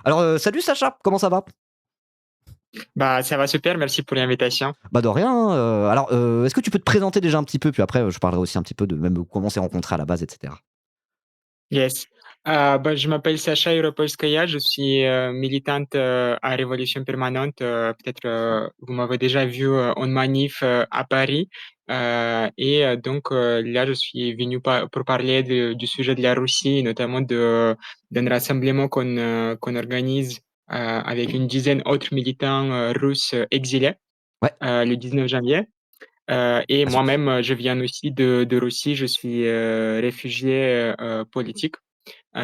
Alors, salut Sacha, comment ça va? Bah, ça va super, merci pour l'invitation. Bah de rien, hein, alors, est-ce que tu peux te présenter déjà un petit peu? Puis après, je parlerai aussi un petit peu de même comment on s'est rencontrés à la base et cetera. Yes. Bah, je m'appelle Sacha Europolskaya, je suis militante à Révolution Permanente. Peut-être vous m'avez déjà vu en manif à Paris. Là, je suis venu pour parler du sujet de la Russie, notamment d'un rassemblement qu'on organise avec une dizaine d'autres militants russes exilés Ouais, le 19 janvier. Et ah super. moi-même, je viens aussi de Russie, je suis réfugié politique. OK.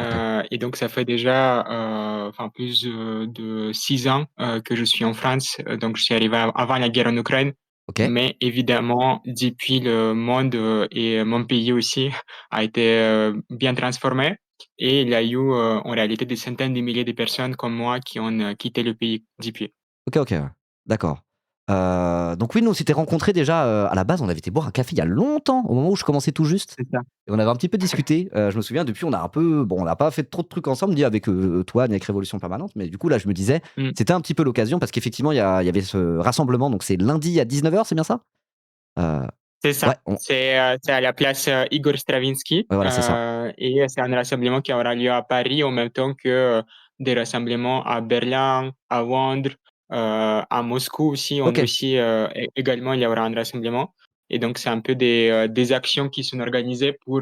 Et donc, ça fait déjà plus de 6 ans que je suis en France. Donc, je suis arrivé avant la guerre en Ukraine. OK. Mais évidemment, depuis, le monde et mon pays aussi a été bien transformé. Et il y a eu en réalité des centaines de milliers de personnes comme moi qui ont quitté le pays depuis. OK, OK, ouais. D'accord. Donc oui, nous on s'était rencontrés déjà, à la base, on avait été boire un café il y a longtemps, au moment où je commençais tout juste C'est ça. et on avait un petit peu discuté. Je me souviens depuis on a un peu bon, on n'a pas fait trop de trucs ensemble, ni avec, toi, ni avec Révolution Permanente, mais du coup là, je me disais, Mm. c'était un petit peu l'occasion parce qu'effectivement il y avait ce rassemblement, donc c'est lundi à 19h, c'est bien ça? Heu, C'est ça. ouais, on C'est à la place Igor Stravinsky. ouais, voilà, c'est ça. Et c'est un rassemblement qui aura lieu à Paris en même temps que des rassemblements à Berlin, à Londres, à Moscou aussi. En OK. Russie également, il y aura un rassemblement. Et donc, c'est un peu des actions qui sont organisées pour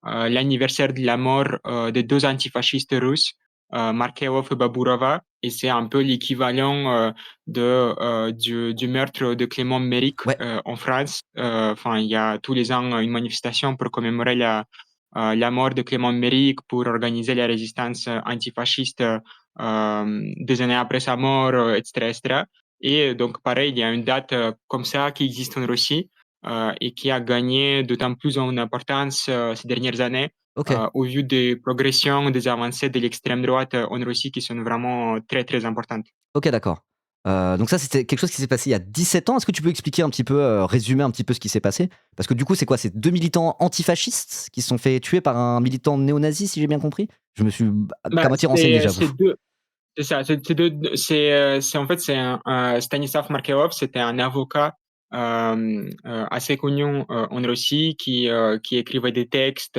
l'anniversaire de la mort des deux antifascistes russes, Markelov et Baburova. Et c'est un peu l'équivalent du meurtre de Clément Méric Ouais, en France. Il y a tous les ans une manifestation pour commémorer la mort de Clément Méric, pour organiser la résistance antifasciste des années après sa mort, etc., etc. Et donc, pareil, il y a une date comme ça qui existe en Russie et qui a gagné d'autant plus en importance ces dernières années OK. au vu des progressions, des avancées de l'extrême droite en Russie qui sont vraiment très, très importantes. OK, d'accord. Donc ça, c'était quelque chose qui s'est passé il y a 17 ans. Est-ce que tu peux expliquer un petit peu, résumer un petit peu ce qui s'est passé? Parce que du coup, c'est quoi? C'est 2 militants antifascistes qui se sont fait tuer par un militant néo-nazi, si j'ai bien compris? Je me suis qu'à Bah, moitié renseigné, j'avoue. c'est deux, c'est ça, c'est en fait, c'est Stanislav Markelov, c'était un avocat assez connu en Russie qui écrivait des textes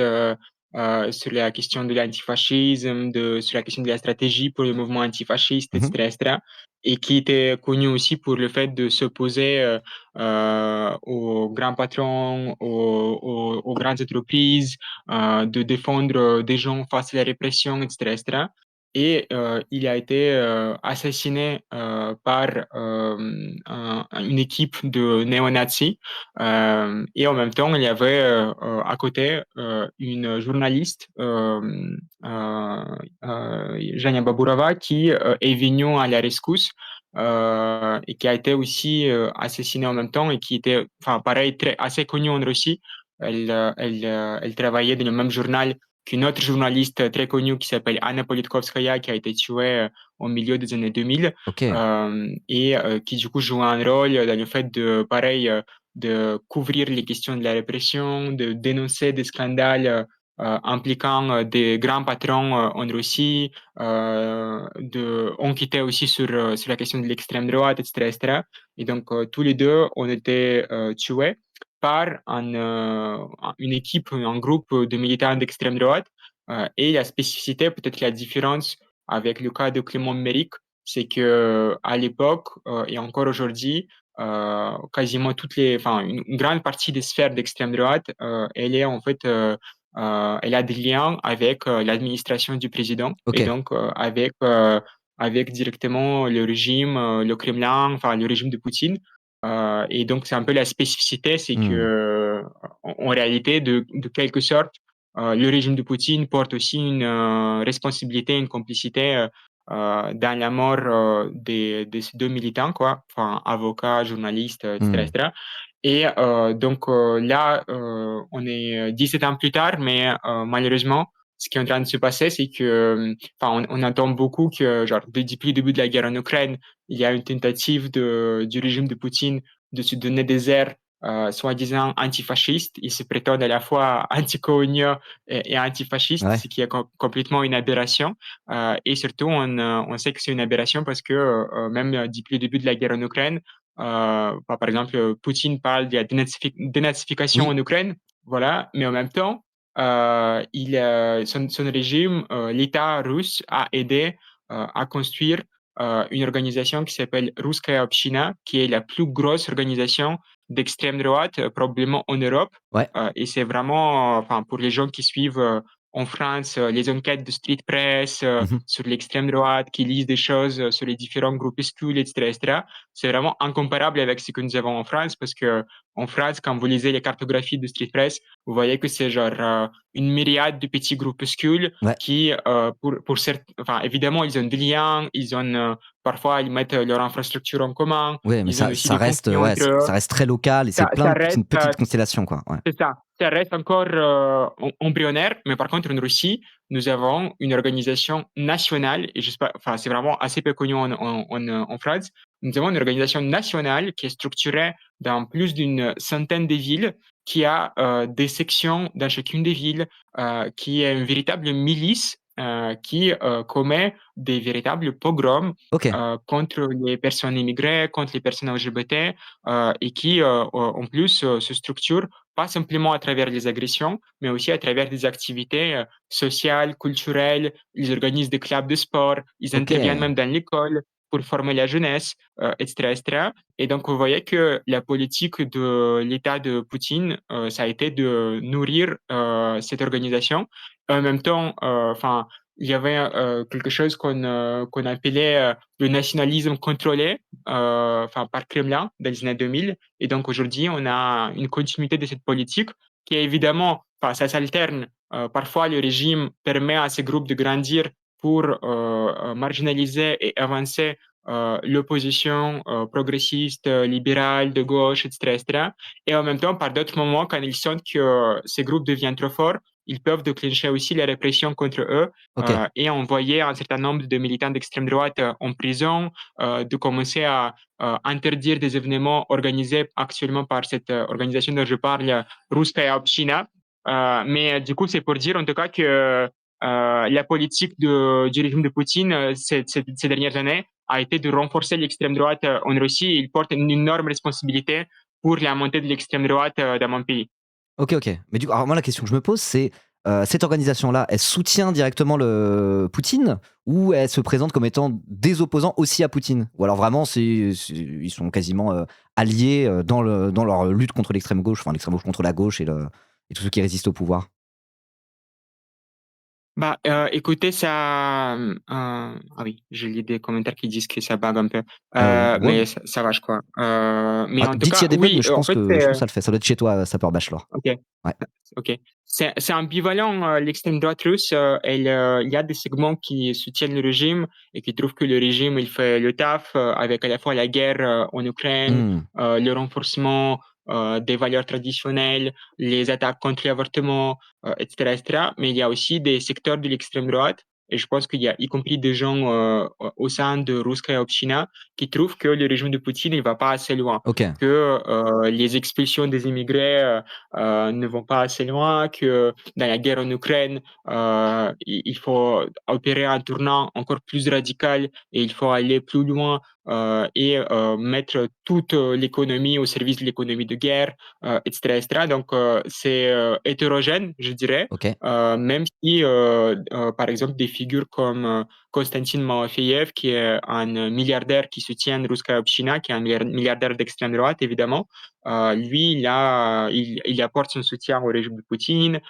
sur la question de l'antifascisme, sur la question de la stratégie pour le mouvement antifasciste, Mmh. etc., etc. Et qui était connu aussi pour le fait de s'opposer aux grands patrons, aux grandes entreprises, de défendre des gens face à la répression, etc., etc. Et il a été assassiné par une équipe de néo-nazis. Et en même temps, il y avait à côté une journaliste, Jania Baburova, qui est venue à la rescousse et qui a été aussi assassinée en même temps et qui était, enfin, pareil, assez connue en Russie. Elle travaillait dans le même journal qu'une autre journaliste très connue qui s'appelle Anna Politkovskaya, qui a été tuée au milieu des années 2000 OK. qui du coup joue un rôle dans le fait de, pareil, de couvrir les questions de la répression, de dénoncer des scandales impliquant des grands patrons en Russie, on quittait aussi sur la question de l'extrême droite, etc., etc. Et donc, tous les deux ont été tués par une équipe, un groupe de militants d'extrême droite. Et la spécificité, peut-être la différence avec le cas de Clément Méric, c'est que à l'époque et encore aujourd'hui, quasiment une grande partie des sphères d'extrême droite, elle a des liens avec l'administration du président et OK. donc avec directement le régime, le Kremlin, enfin le régime de Poutine. Et donc, c'est un peu la spécificité, c'est que, Mmh. en réalité, de quelque sorte, le régime de Poutine porte aussi une responsabilité, une complicité dans la mort de ces deux militants, quoi, enfin, avocats, journalistes, etc., Mmh. etc. Et là, on est 17 ans plus tard, mais malheureusement, ce qui est en train de se passer, c'est que, on attend beaucoup que, genre, depuis le début de la guerre en Ukraine, il y a une tentative du régime de Poutine de se donner des airs soi-disant antifascistes. Ils se prétendent à la fois anticoloniaux et antifascistes, Ouais. ce qui est complètement une aberration. Et surtout, on sait que c'est une aberration parce que même depuis le début de la guerre en Ukraine, par exemple, Poutine parle de la dénazification Oui. en Ukraine, voilà, mais en même temps, son régime, l'État russe a aidé à construire une organisation qui s'appelle Ruskaya Obshchina, qui est la plus grosse organisation d'extrême droite, probablement en Europe. Ouais. Et c'est vraiment, enfin, pour les gens qui suivent en France les enquêtes de street press Mhm. sur l'extrême droite, qui lisent des choses sur les différents groupuscules, etc., etc., c'est vraiment incomparable avec ce que nous avons en France, parce que en France, quand vous lisez les cartographies de street press, vous voyez que c'est genre une myriade de petits groupuscules Ouais. qui, pour enfin, évidemment, ils ont des liens, ils ont, parfois, ils mettent leur infrastructure en commun, Ouais, mais ils ont ça, aussi ça des reste, conflits ouais, entre eux. ça reste très local et c'est plein Ça de reste, petites constellations, quoi. Ouais. c'est ça. Ça reste encore embryonnaire, mais par contre, en Russie, nous avons une organisation nationale, et j'espère, enfin, c'est vraiment assez peu connu en France. Nous avons une organisation nationale qui est structurée dans plus d'une centaine de villes, qui a des sections dans chacune des villes, qui est une véritable milice qui commet des véritables pogroms Ok. contre les personnes immigrées, contre les personnes LGBT, et qui, en plus, se structure pas simplement à travers les agressions, mais aussi à travers des activités sociales, culturelles. Ils organisent des clubs de sport, ils Ok. interviennent même dans l'école pour former la jeunesse, etc., etc. Et donc, vous voyez que la politique de l'État de Poutine, ça a été de nourrir cette organisation. En même temps, enfin, il y avait quelque chose qu'on appelait le nationalisme contrôlé, enfin, par Kremlin dans les années 2000. Et donc aujourd'hui, on a une continuité de cette politique qui est évidemment, enfin, ça s'alterne. Parfois, le régime permet à ces groupes de grandir pour marginaliser et avancer l'opposition progressiste, libérale, de gauche, etc., etc. Et en même temps, par d'autres moments, quand ils sentent que ces groupes deviennent trop forts, ils peuvent déclencher aussi la répression contre eux Ok. et envoyer un certain nombre de militants d'extrême droite en prison, de commencer à interdire des événements organisés actuellement par cette organisation dont je parle, Ruskaya Obshchina. Mais du coup, c'est pour dire en tout cas que la politique du régime de Poutine ces dernières années a été de renforcer l'extrême droite en Russie. Il porte une énorme responsabilité pour la montée de l'extrême droite dans mon pays. Ok, ok. Mais du coup, alors moi, la question que je me pose, c'est cette organisation-là, elle soutient directement le Poutine ou elle se présente comme étant des opposants aussi à Poutine? Ou alors vraiment, ils sont quasiment alliés dans leur lutte contre l'extrême gauche, enfin l'extrême gauche contre la gauche et tous ceux qui résistent au pouvoir? Bah, écoutez, ça, ah oui, je lis des commentaires qui disent que ça bug un peu, Ouais. mais ça va, je crois. Mais Ah, en tout dites s'il y cas, a des bugs, oui, mais en fait, je c'est pense que ça le fait. Ça doit être chez toi, Sapeur Bachelor. OK. Ouais. OK. C'est ambivalent, l'extrême droite russe, il y a des segments qui soutiennent le régime et qui trouvent que le régime, il fait le taf, avec à la fois la guerre, en Ukraine, Hmm. le renforcement, des valeurs traditionnelles, les attaques contre l'avortement, et cetera. Mais il y a aussi des secteurs de l'extrême droite et je pense qu'il y a y compris des gens, au sein de Ruskaya Obshchina qui trouvent que le régime de Poutine, il va pas assez loin, Ok. que, les expulsions des immigrés, ne vont pas assez loin, que dans la guerre en Ukraine, il faut opérer un tournant encore plus radical et il faut aller plus loin et mettre toute l'économie au service de l'économie de guerre, etc., etc. Donc, c'est hétérogène, je dirais. Ok. Même si, par exemple, des figures comme Konstantin Malafeyev, qui est un milliardaire qui soutient Ruskaya Obshchina, qui est un milliardaire d'extrême droite, évidemment, lui, il apporte son soutien au régime de Poutine.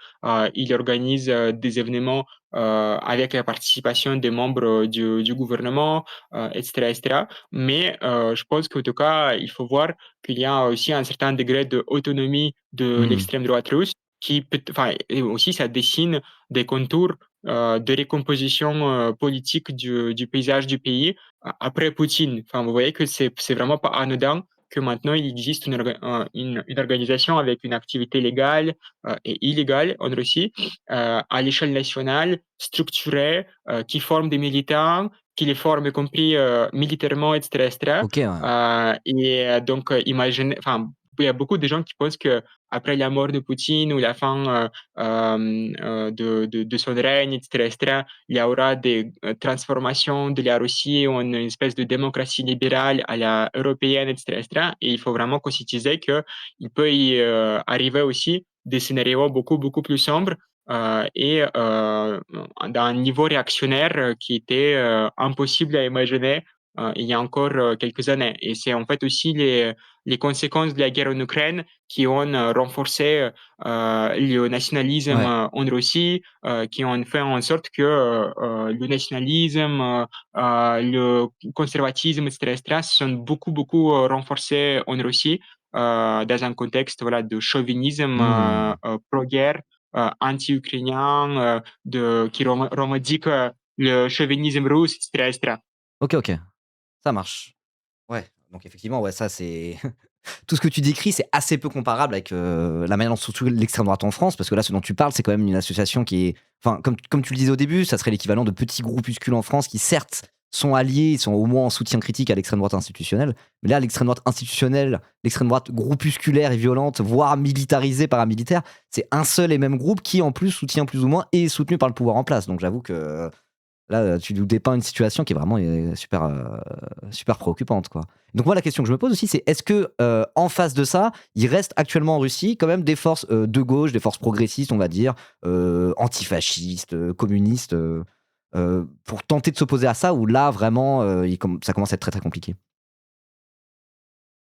Il organise des événements avec la participation des membres du gouvernement, etc., etc. Mais je pense qu'en tout cas, il faut voir qu'il y a aussi un certain degré d'autonomie de Hmm. l'extrême droite russe qui peut, enfin, et aussi ça dessine des contours de récomposition politique du paysage du pays après Poutine. Enfin, vous voyez que c'est vraiment pas anodin que maintenant il existe une organisation avec une activité légale et illégale en Russie à l'échelle nationale, structurée, qui forme des militants, qui les forme y compris militairement, etc., etc. Ok, ouais. Et donc, imaginez, enfin, il y a beaucoup de gens qui pensent que après la mort de Poutine ou la fin de son règne, etc., il y aura des transformations de la Russie en une espèce de démocratie libérale à la européenne, etc. Et il faut vraiment conscientiser qu'il peut y arriver aussi des scénarios beaucoup, beaucoup plus sombres et d'un niveau réactionnaire qui était impossible à imaginer il y a encore quelques années. Et c'est en fait aussi les conséquences de la guerre en Ukraine qui ont renforcé le nationalisme Ouais. en Russie, qui ont fait en sorte que le nationalisme, le conservatisme, etc., se sont beaucoup, beaucoup renforcés en Russie dans un contexte voilà, de chauvinisme Hmm. pro-guerre, anti-ukrainien, qui revendique le chauvinisme russe, etc., etc. Ok, ok. Ça marche. Ouais. Donc effectivement, ouais, ça c'est tout ce que tu décris, c'est assez peu comparable avec la manière dont se structure l'extrême droite en France, parce que là, ce dont tu parles, c'est quand même une association qui est, enfin, comme tu le disais au début, ça serait l'équivalent de petits groupuscules en France qui, certes, sont alliés, ils sont au moins en soutien critique à l'extrême droite institutionnelle. Mais là, l'extrême droite institutionnelle, l'extrême droite groupusculaire et violente, voire militarisée, paramilitaire, c'est un seul et même groupe qui, en plus, soutient plus ou moins et est soutenu par le pouvoir en place. Donc j'avoue que là, tu nous dépeins une situation qui est vraiment super, super préoccupante, quoi. Donc moi, la question que je me pose aussi, c'est est-ce que en face de ça, il reste actuellement en Russie quand même des forces de gauche, des forces progressistes, on va dire, antifascistes, communistes, pour tenter de s'opposer à ça, ou là, vraiment, ça commence à être très très compliqué.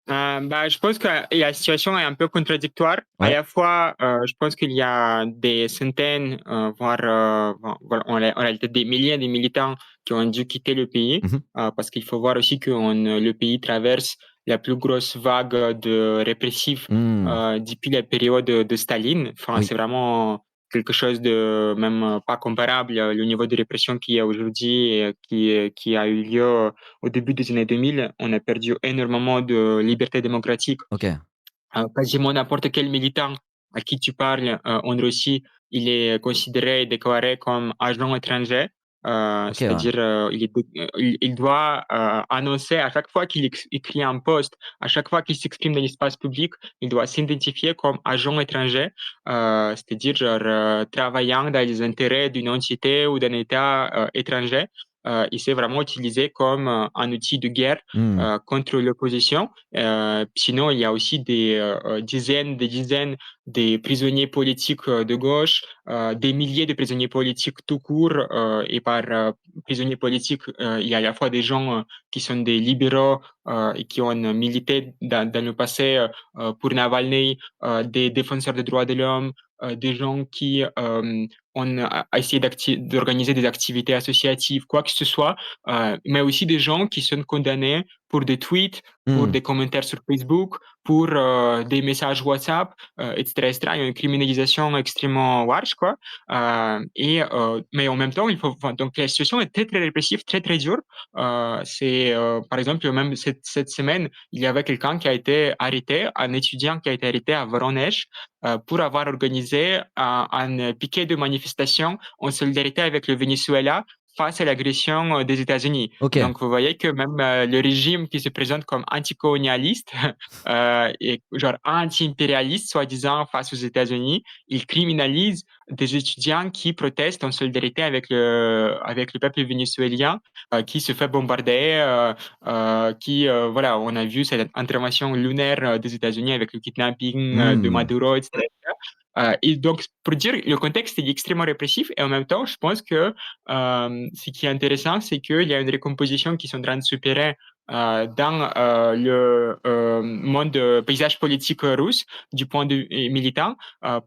Bah, je pense que la situation est un peu contradictoire. À Ouais. la fois, je pense qu'il y a des centaines, voire bon, voilà, en réalité des milliers de militants qui ont dû quitter le pays, Mhm. parce qu'il faut voir aussi que le pays traverse la plus grosse vague de répressif Hmm. depuis la période de Staline. Enfin, Oui. c'est vraiment quelque chose de même pas comparable, le niveau de répression qu'il y a aujourd'hui et qui a eu lieu au début des années 2000, on a perdu énormément de liberté démocratique. Ok. Quasiment n'importe quel militant à qui tu parles en Russie, il est considéré et déclaré comme agent étranger. Ok. Ouais. C'est-à-dire, il doit annoncer à chaque fois qu'il écrit un post, à chaque fois qu'il s'exprime dans l'espace public, il doit s'identifier comme agent étranger, c'est-à-dire genre, travaillant dans les intérêts d'une entité ou d'un État étranger. Il s'est vraiment utilisé comme un outil de guerre Hmm. contre l'opposition. Sinon, il y a aussi des dizaines de prisonniers politiques de gauche, des milliers de prisonniers politiques tout court. Et par prisonniers politiques, il y a à la fois des gens qui sont des libéraux et qui ont milité dans le passé pour Navalny, des défenseurs des droits de l'homme, des gens qui ont essayé d'organiser des activités associatives, quoi que ce soit, mais aussi des gens qui sont condamnés pour des tweets, pour Hmm. des commentaires sur Facebook, pour des messages WhatsApp, etc., etc. Il y a une criminalisation extrêmement large, quoi. Mais en même temps, enfin, donc la situation est très, très répressive, très, très dure. Par exemple, même cette semaine, il y avait quelqu'un qui a été arrêté, un étudiant qui a été arrêté à Voronezh pour avoir organisé un piquet de manifestation en solidarité avec le Venezuela face à l'agression des États-Unis. Ok. Donc, vous voyez que même le régime qui se présente comme anticolonialiste et genre anti-impérialiste, soi-disant, face aux États-Unis, il criminalise des étudiants qui protestent en solidarité avec le peuple vénézuélien qui se fait bombarder, voilà, on a vu cette intervention lunaire des États-Unis avec le kidnapping de Hmm. Maduro, etc. Et donc, pour dire, le contexte est extrêmement répressif et en même temps, je pense que ce qui est intéressant, c'est qu'il y a une recomposition qui est en train de s'opérer dans le monde paysage politique russe du point de vue militant,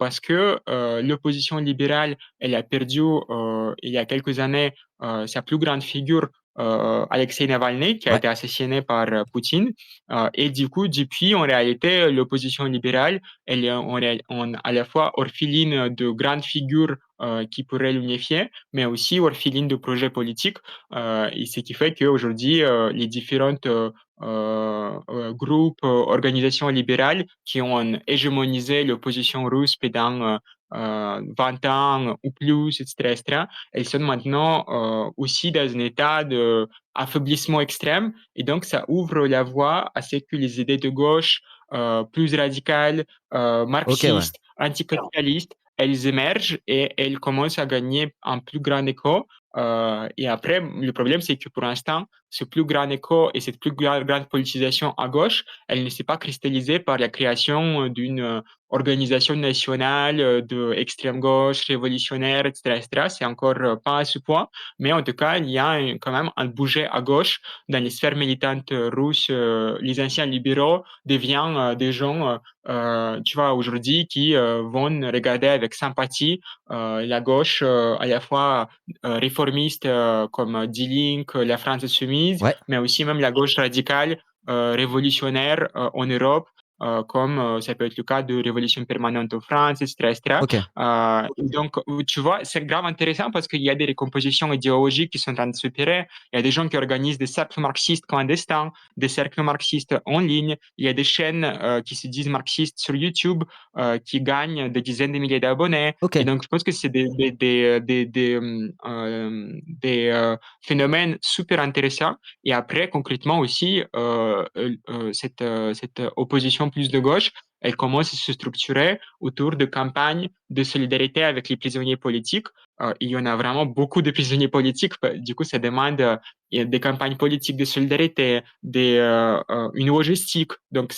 parce que l'opposition libérale, elle a perdu il y a quelques années sa plus grande figure, Alexei Navalny, qui a Ouais. été assassiné par Poutine. Et du coup, depuis, en réalité, l'opposition libérale, elle est à la fois orpheline de grandes figures qui pourraient l'unifier, mais aussi orpheline de projets politiques. Et ce qui fait qu'aujourd'hui, les différentes groupes, organisations libérales qui ont hégémonisé l'opposition russe pendant 20 ans ou plus, etc., etc., elles sont maintenant aussi dans un état d'affaiblissement extrême. Et donc, ça ouvre la voie à ce que les idées de gauche plus radicales, Ok, ouais. marxistes, anticapitalistes, elles émergent et elles commencent à gagner un plus grand écho. Et après, le problème, c'est que pour l'instant, ce plus grand écho et cette plus grande politisation à gauche, elle ne s'est pas cristallisée par la création d'une organisation nationale de extrême gauche, révolutionnaire, etc., etc. C'est encore pas à ce point, mais en tout cas, il y a quand même un bouger à gauche dans les sphères militantes russes. Les anciens libéraux deviennent des gens, tu vois, aujourd'hui qui vont regarder avec sympathie la gauche à la fois réformiste comme D-Link, la France insoumise, Ouais, mais aussi même la gauche radicale révolutionnaire en Europe, comme ça peut être le cas de Révolution permanente en France, etc., etc. ok. Donc, tu vois, c'est grave intéressant parce qu'il y a des recompositions idéologiques qui sont en train de s'opérer. Il y a des gens qui organisent des cercles marxistes clandestins, des cercles marxistes en ligne. Il y a des chaînes qui se disent marxistes sur YouTube qui gagnent des dizaines de milliers d'abonnés. Ok. Et donc, je pense que c'est des phénomènes super intéressants. Et après, concrètement aussi, cette opposition plus de gauche, elle commence à se structurer autour de campagnes de solidarité avec les prisonniers politiques. Il y en a vraiment beaucoup de prisonniers politiques. Du coup, ça demande des campagnes politiques de solidarité, une logistique. Donc,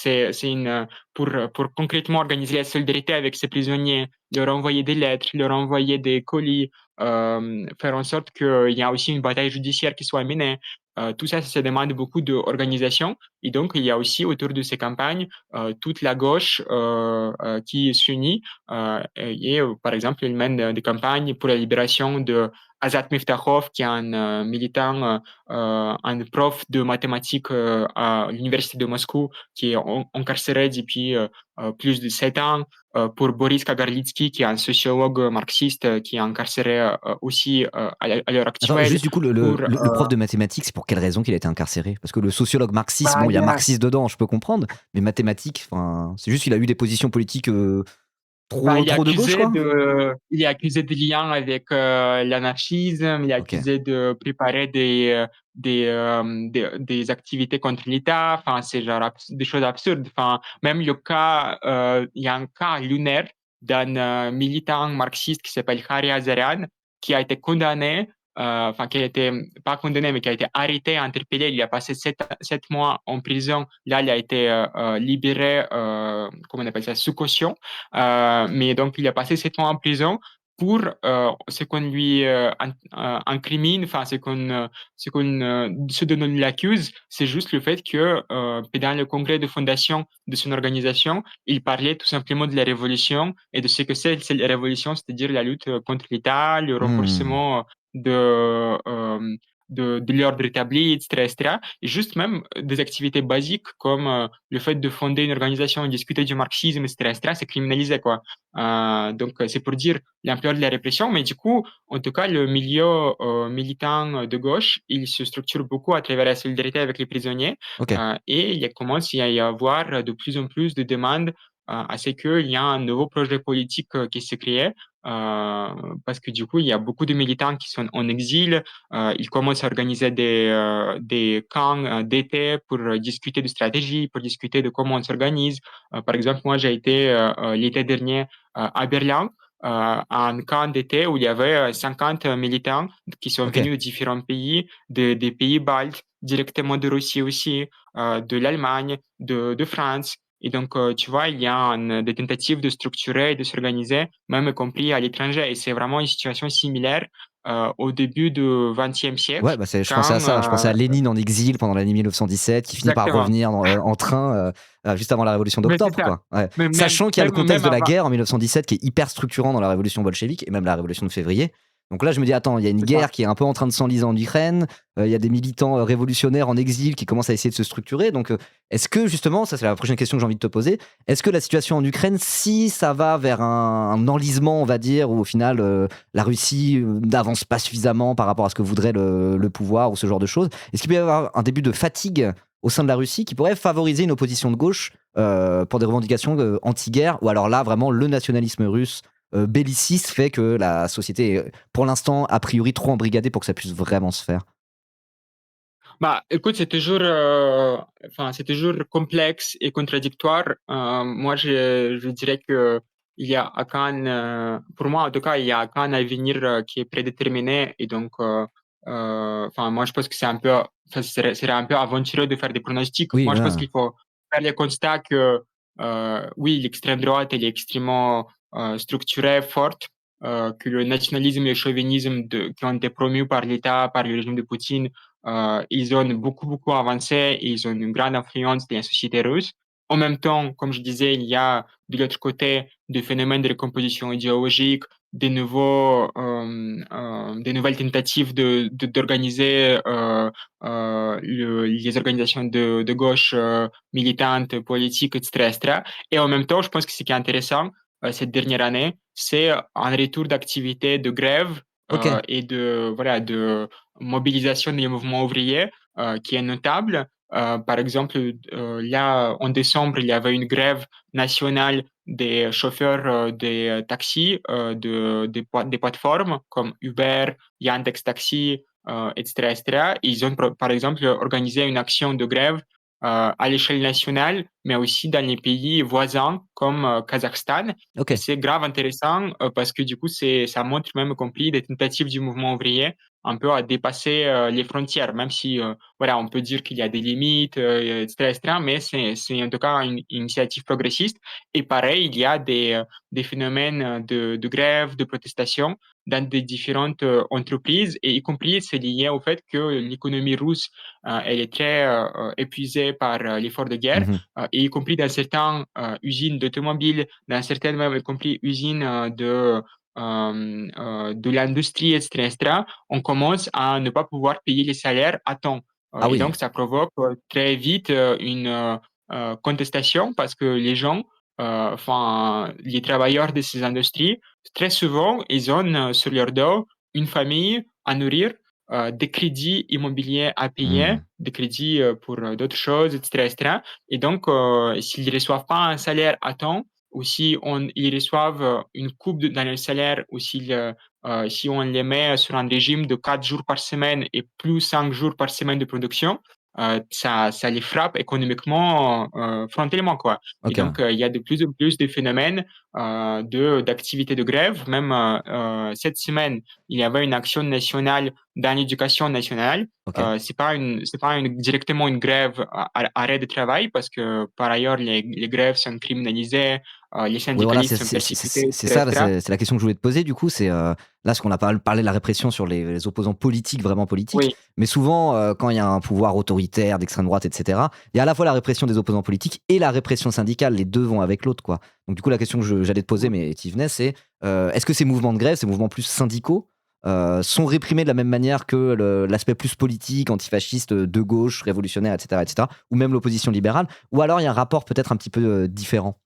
pour concrètement organiser la solidarité avec ces prisonniers, leur envoyer des lettres, leur envoyer des colis, faire en sorte qu'il y a aussi une bataille judiciaire qui soit menée. Tout ça, ça demande beaucoup d'organisation. Et donc, il y a aussi autour de ces campagnes toute la gauche qui s'unit. Par exemple, il mène des campagnes pour la libération de Azat Miftakhov, qui est un militant, un prof de mathématiques à l'Université de Moscou, qui est incarcéré depuis plus de 7 ans. Pour Boris Kagarlitsky, qui est un sociologue marxiste qui est incarcéré aussi à l'heure Attends, actuelle. juste du coup, Pour, le prof de mathématiques, c'est pour quelle raison qu'il a été incarcéré? Parce que le sociologue marxiste, bah, bon, il il y y a a marxiste dedans, je peux comprendre, mais mathématiques, enfin, c'est juste qu'il a eu des positions politiques Bah, trop de gauche, quoi? il est accusé de lien avec l'anarchisme, il est Ok. accusé de préparer des activités contre l'État, enfin, c'est genre des choses absurdes. Enfin, même il y a un cas lunaire d'un militant marxiste qui s'appelle Hari Azarian, qui a été condamné, enfin, qui a été, pas condamné, mais qui a été arrêté, interpellé. Il a passé 7 mois en prison. Là, il a été libéré, comment on appelle ça, sous caution. Mais donc, il a passé 7 mois en prison pour ce qu'on lui incrimine, enfin, ce dont on l'accuse, c'est juste le fait que pendant le congrès de fondation de son organisation, il parlait tout simplement de la révolution et de ce que c'est la révolution, c'est-à-dire la lutte contre l'État, le Hmm. renforcement de l'ordre établi, etc., etc. Et juste même des activités basiques comme le fait de fonder une organisation et discuter du marxisme, etc., etc., c'est criminalisé, quoi. Donc, c'est pour dire l'ampleur de la répression, mais du coup, en tout cas, le milieu militant de gauche, il se structure beaucoup à travers la solidarité avec les prisonniers Ok. et il commence à y avoir de plus en plus de demandes à ce qu'il y a un nouveau projet politique qui se crée. Euh, Parce que du coup, il y a beaucoup de militants qui sont en exil. Ils commencent à organiser des camps d'été pour discuter de stratégie, pour discuter de comment on s'organise. Par exemple, moi, j'ai été l'été dernier à Berlin, à un camp d'été où il y avait 50 militants qui sont Ok. venus de différents pays, des pays baltes, directement de Russie aussi, de l'Allemagne, de France. Et donc, tu vois, il y a des tentatives de structurer et de s'organiser, même y compris à l'étranger. Et c'est vraiment une situation similaire au début du XXe Ouais, siècle, bah je pensais à quand ça. Je pensais à Lénine en exil pendant l'année 1917, qui finit par exactement. revenir en train juste avant la révolution Mais c'est d'octobre, ça. quoi. Ouais. Mais Sachant qu'il y a le contexte même de la avant, guerre en 1917 qui est hyper structurant dans la révolution bolchevique et même la révolution de février. Donc là, je me dis, attends, il y a une c'est ça. guerre qui est un peu en train de s'enliser en Ukraine. Il y a des militants révolutionnaires en exil qui commencent à essayer de se structurer. Donc, est-ce que justement, ça c'est la prochaine question que j'ai envie de te poser, est-ce que la situation en Ukraine, si ça va vers un enlisement, on va dire, où au final la Russie n'avance pas suffisamment par rapport à ce que voudrait le pouvoir ou ce genre de choses, est-ce qu'il peut y avoir un début de fatigue au sein de la Russie qui pourrait favoriser une opposition de gauche pour des revendications anti-guerre, ou alors là, vraiment, le nationalisme russe belliciste fait que la société est, pour l'instant, a priori, trop embrigadée pour que ça puisse vraiment se faire? Bah, écoute, c'est toujours complexe et contradictoire. Moi, je dirais que il y a aucun, pour moi, en tout cas, il y a aucun avenir qui est prédéterminé. Et donc, moi, je pense que serait un peu aventureux de faire des pronostics. Oui, Moi, je pense voilà. qu'il faut faire le constat que, oui, l'extrême droite, elle est extrêmement structurée, forte, que le nationalisme et le chauvinisme qui ont été promus par l'État, par le régime de Poutine, ils ont beaucoup, beaucoup avancé et ils ont une grande influence dans la société russe. En même temps, comme je disais, il y a de l'autre côté des phénomènes de recomposition idéologique, des nouvelles tentatives d'organiser les organisations de gauche militantes, politiques, etc., etc. Et en même temps, je pense que ce qui est intéressant cette dernière année, c'est un retour d'activité de grève Ok, et de mobilisation des mouvements ouvriers qui est notable. Par exemple, là, en décembre, il y avait une grève nationale des chauffeurs des taxis, des plateformes comme Uber, Yandex Taxi, etc., etc. Ils ont, par exemple, organisé une action de grève à l'échelle nationale, mais aussi dans les pays voisins comme Kazakhstan. ok. Et c'est grave intéressant parce que du coup, ça montre même compris des tentatives du mouvement ouvrier un peu à dépasser les frontières, même si voilà, on peut dire qu'il y a des limites, etc., etc., mais c'est en tout cas une initiative progressiste. Et pareil, il y a des phénomènes de grève, de protestation dans des différentes entreprises, et y compris c'est lié au fait que l'économie russe, elle est très épuisée par l'effort de guerre, Mhm. et y compris dans certaines usines d'automobiles, dans certaines même, y compris usines de l'industrie, etc., etc., on commence à ne pas pouvoir payer les salaires à temps. Ah Et oui. donc, ça provoque très vite une contestation parce que les gens, les travailleurs de ces industries, très souvent, ils ont sur leur dos une famille à nourrir, des crédits immobiliers à payer, Hmm. des crédits pour d'autres choses, etc., etc. Et donc, s'ils ne reçoivent pas un salaire à temps, ou si ils reçoivent une coupe dans le salaire, ou si on les met sur un régime de 4 jours par semaine et plus 5 jours par semaine de production, ça les frappe économiquement frontalement, quoi. Et Ok. donc, il y a de plus en plus de phénomènes d'activité de grève. Même cette semaine, il y avait une action nationale dans l'éducation nationale. Ok. C'est pas directement une grève arrêt de travail parce que par ailleurs les grèves sont criminalisées, les Oui, voilà, syndicalistes sont persécutés, c'est etc., ça, etc. c'est la question que je voulais te poser. Du coup, c'est là ce qu'on a parlé de la répression sur les opposants politiques, vraiment politiques. Oui. Mais souvent, quand il y a un pouvoir autoritaire d'extrême droite, etc., il y a à la fois la répression des opposants politiques et la répression syndicale. Les deux vont avec l'autre, quoi. Donc, du coup, la question que j'allais te poser, mais tu y venais, c'est est-ce que ces mouvements de grève, ces mouvements plus syndicaux, sont réprimés de la même manière que l'aspect plus politique, antifasciste, de gauche, révolutionnaire, etc., ou même l'opposition libérale, ou alors il y a un rapport peut-être un petit peu différent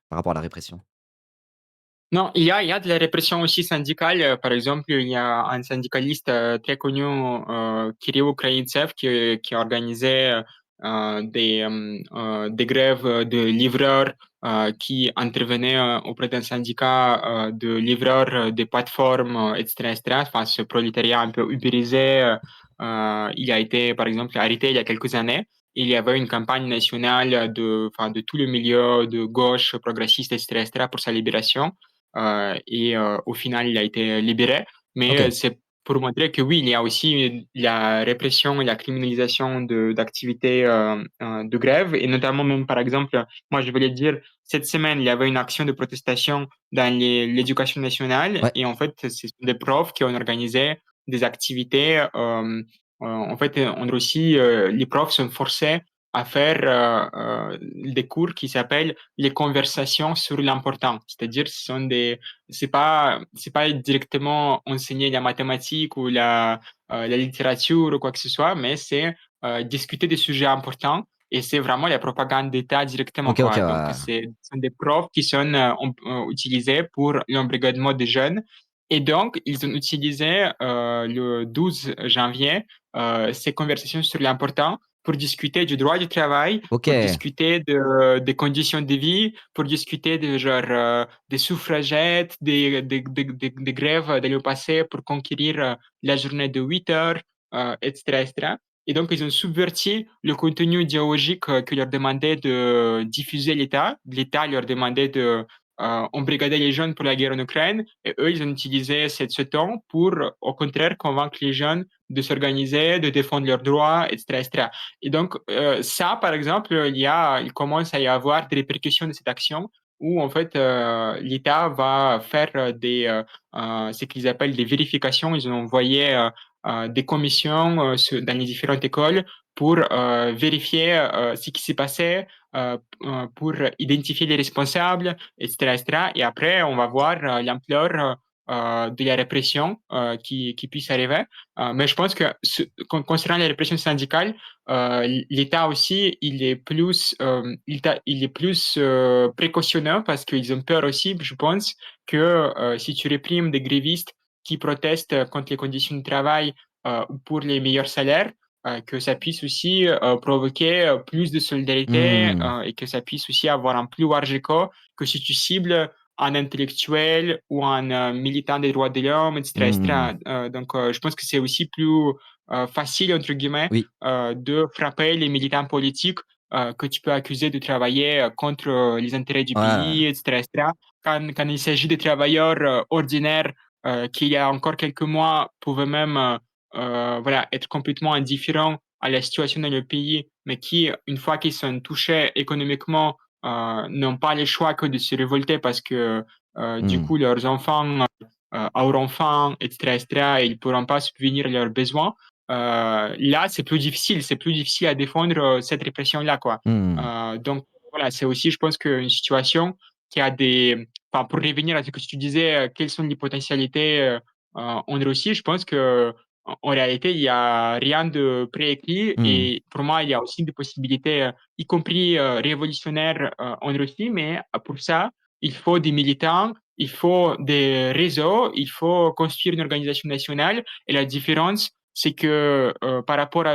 par rapport à la répression. Non, il y a de la répression aussi syndicale. Par exemple, il y a un syndicaliste très connu, Kirill Ukraintsev, qui a organisé des grèves de livreurs qui intervenaient auprès d'un syndicat de livreurs des plateformes, etc., etc. Enfin, ce prolétariat un peu ubérisé, il a été, par exemple, arrêté il y a quelques années. Il y avait une campagne nationale de tout le milieu de gauche, progressiste, etc., etc., pour sa libération. Et au final, il a été libéré. Mais Ok, c'est pour montrer que oui, il y a aussi la répression et la criminalisation d'activités de grève. Et notamment, même par exemple, moi, je voulais dire, cette semaine, il y avait une action de protestation dans l'éducation nationale. ouais, Et en fait, ce sont des profs qui ont organisé des activités. En fait, en Russie, les profs sont forcés à faire des cours qui s'appellent les conversations sur l'important. C'est-à-dire, c'est pas directement enseigner la mathématique ou la littérature ou quoi que ce soit, mais c'est discuter des sujets importants. Et c'est vraiment la propagande d'État directement, ok, ok, quoi. Donc, ouais. ce sont des profs qui sont utilisés pour l'embrigadement des jeunes. Et donc, ils ont utilisé le 12 janvier ces conversations sur l'important pour discuter du droit du travail, Ok, pour discuter des conditions de vie, pour discuter des suffragettes, des grèves dans le passé pour conquérir la journée de 8 heures, etc., etc. Et donc, ils ont subverti le contenu idéologique que leur demandait de diffuser l'État. L'État leur demandait de embrigader les jeunes pour la guerre en Ukraine. Et eux, ils ont utilisé ce temps pour, au contraire, convaincre les jeunes de s'organiser, de défendre leurs droits, etc., etc. Et donc, ça, par exemple, il commence à y avoir des répercussions de cette action où, en fait, l'État va faire ce qu'ils appellent des vérifications. Ils ont envoyé des commissions dans les différentes écoles pour vérifier ce qui s'est passé, pour identifier les responsables, etc., etc. Et après, on va voir l'ampleur de la répression qui puisse arriver. Mais je pense que concernant la répression syndicale, l'État aussi, il est plus précautionneux parce qu'ils ont peur aussi, je pense, que si tu réprimes des grévistes qui protestent contre les conditions de travail ou pour les meilleurs salaires, que ça puisse aussi provoquer plus de solidarité Hmm. et que ça puisse aussi avoir un plus large écho que si tu cibles un intellectuel ou un militant des droits de l'homme, etc., Hmm. etc. Donc, je pense que c'est aussi plus facile, entre guillemets, Oui. de frapper les militants politiques que tu peux accuser de travailler contre les intérêts du Ouais. pays, etc., etc. Quand il s'agit de travailleurs ordinaires qui, il y a encore quelques mois, pouvaient même voilà, être complètement indifférents à la situation dans le pays, mais qui, une fois qu'ils sont touchés économiquement, n'ont pas le choix que de se révolter parce que du Hmm. coup, leurs enfants auront faim, etc., etc., et ils ne pourront pas subvenir à leurs besoins. Là, c'est plus difficile à défendre cette répression-là, quoi. Hmm. Donc, voilà, c'est aussi, je pense, qu'une situation qui a des... Enfin, pour revenir à ce que tu disais, quelles sont les potentialités en Russie, je pense que en réalité, il n'y a rien de préécrit Hmm. et pour moi, il y a aussi des possibilités, y compris révolutionnaires en Russie, mais pour ça, il faut des militants, il faut des réseaux, il faut construire une organisation nationale et la différence, c'est que par rapport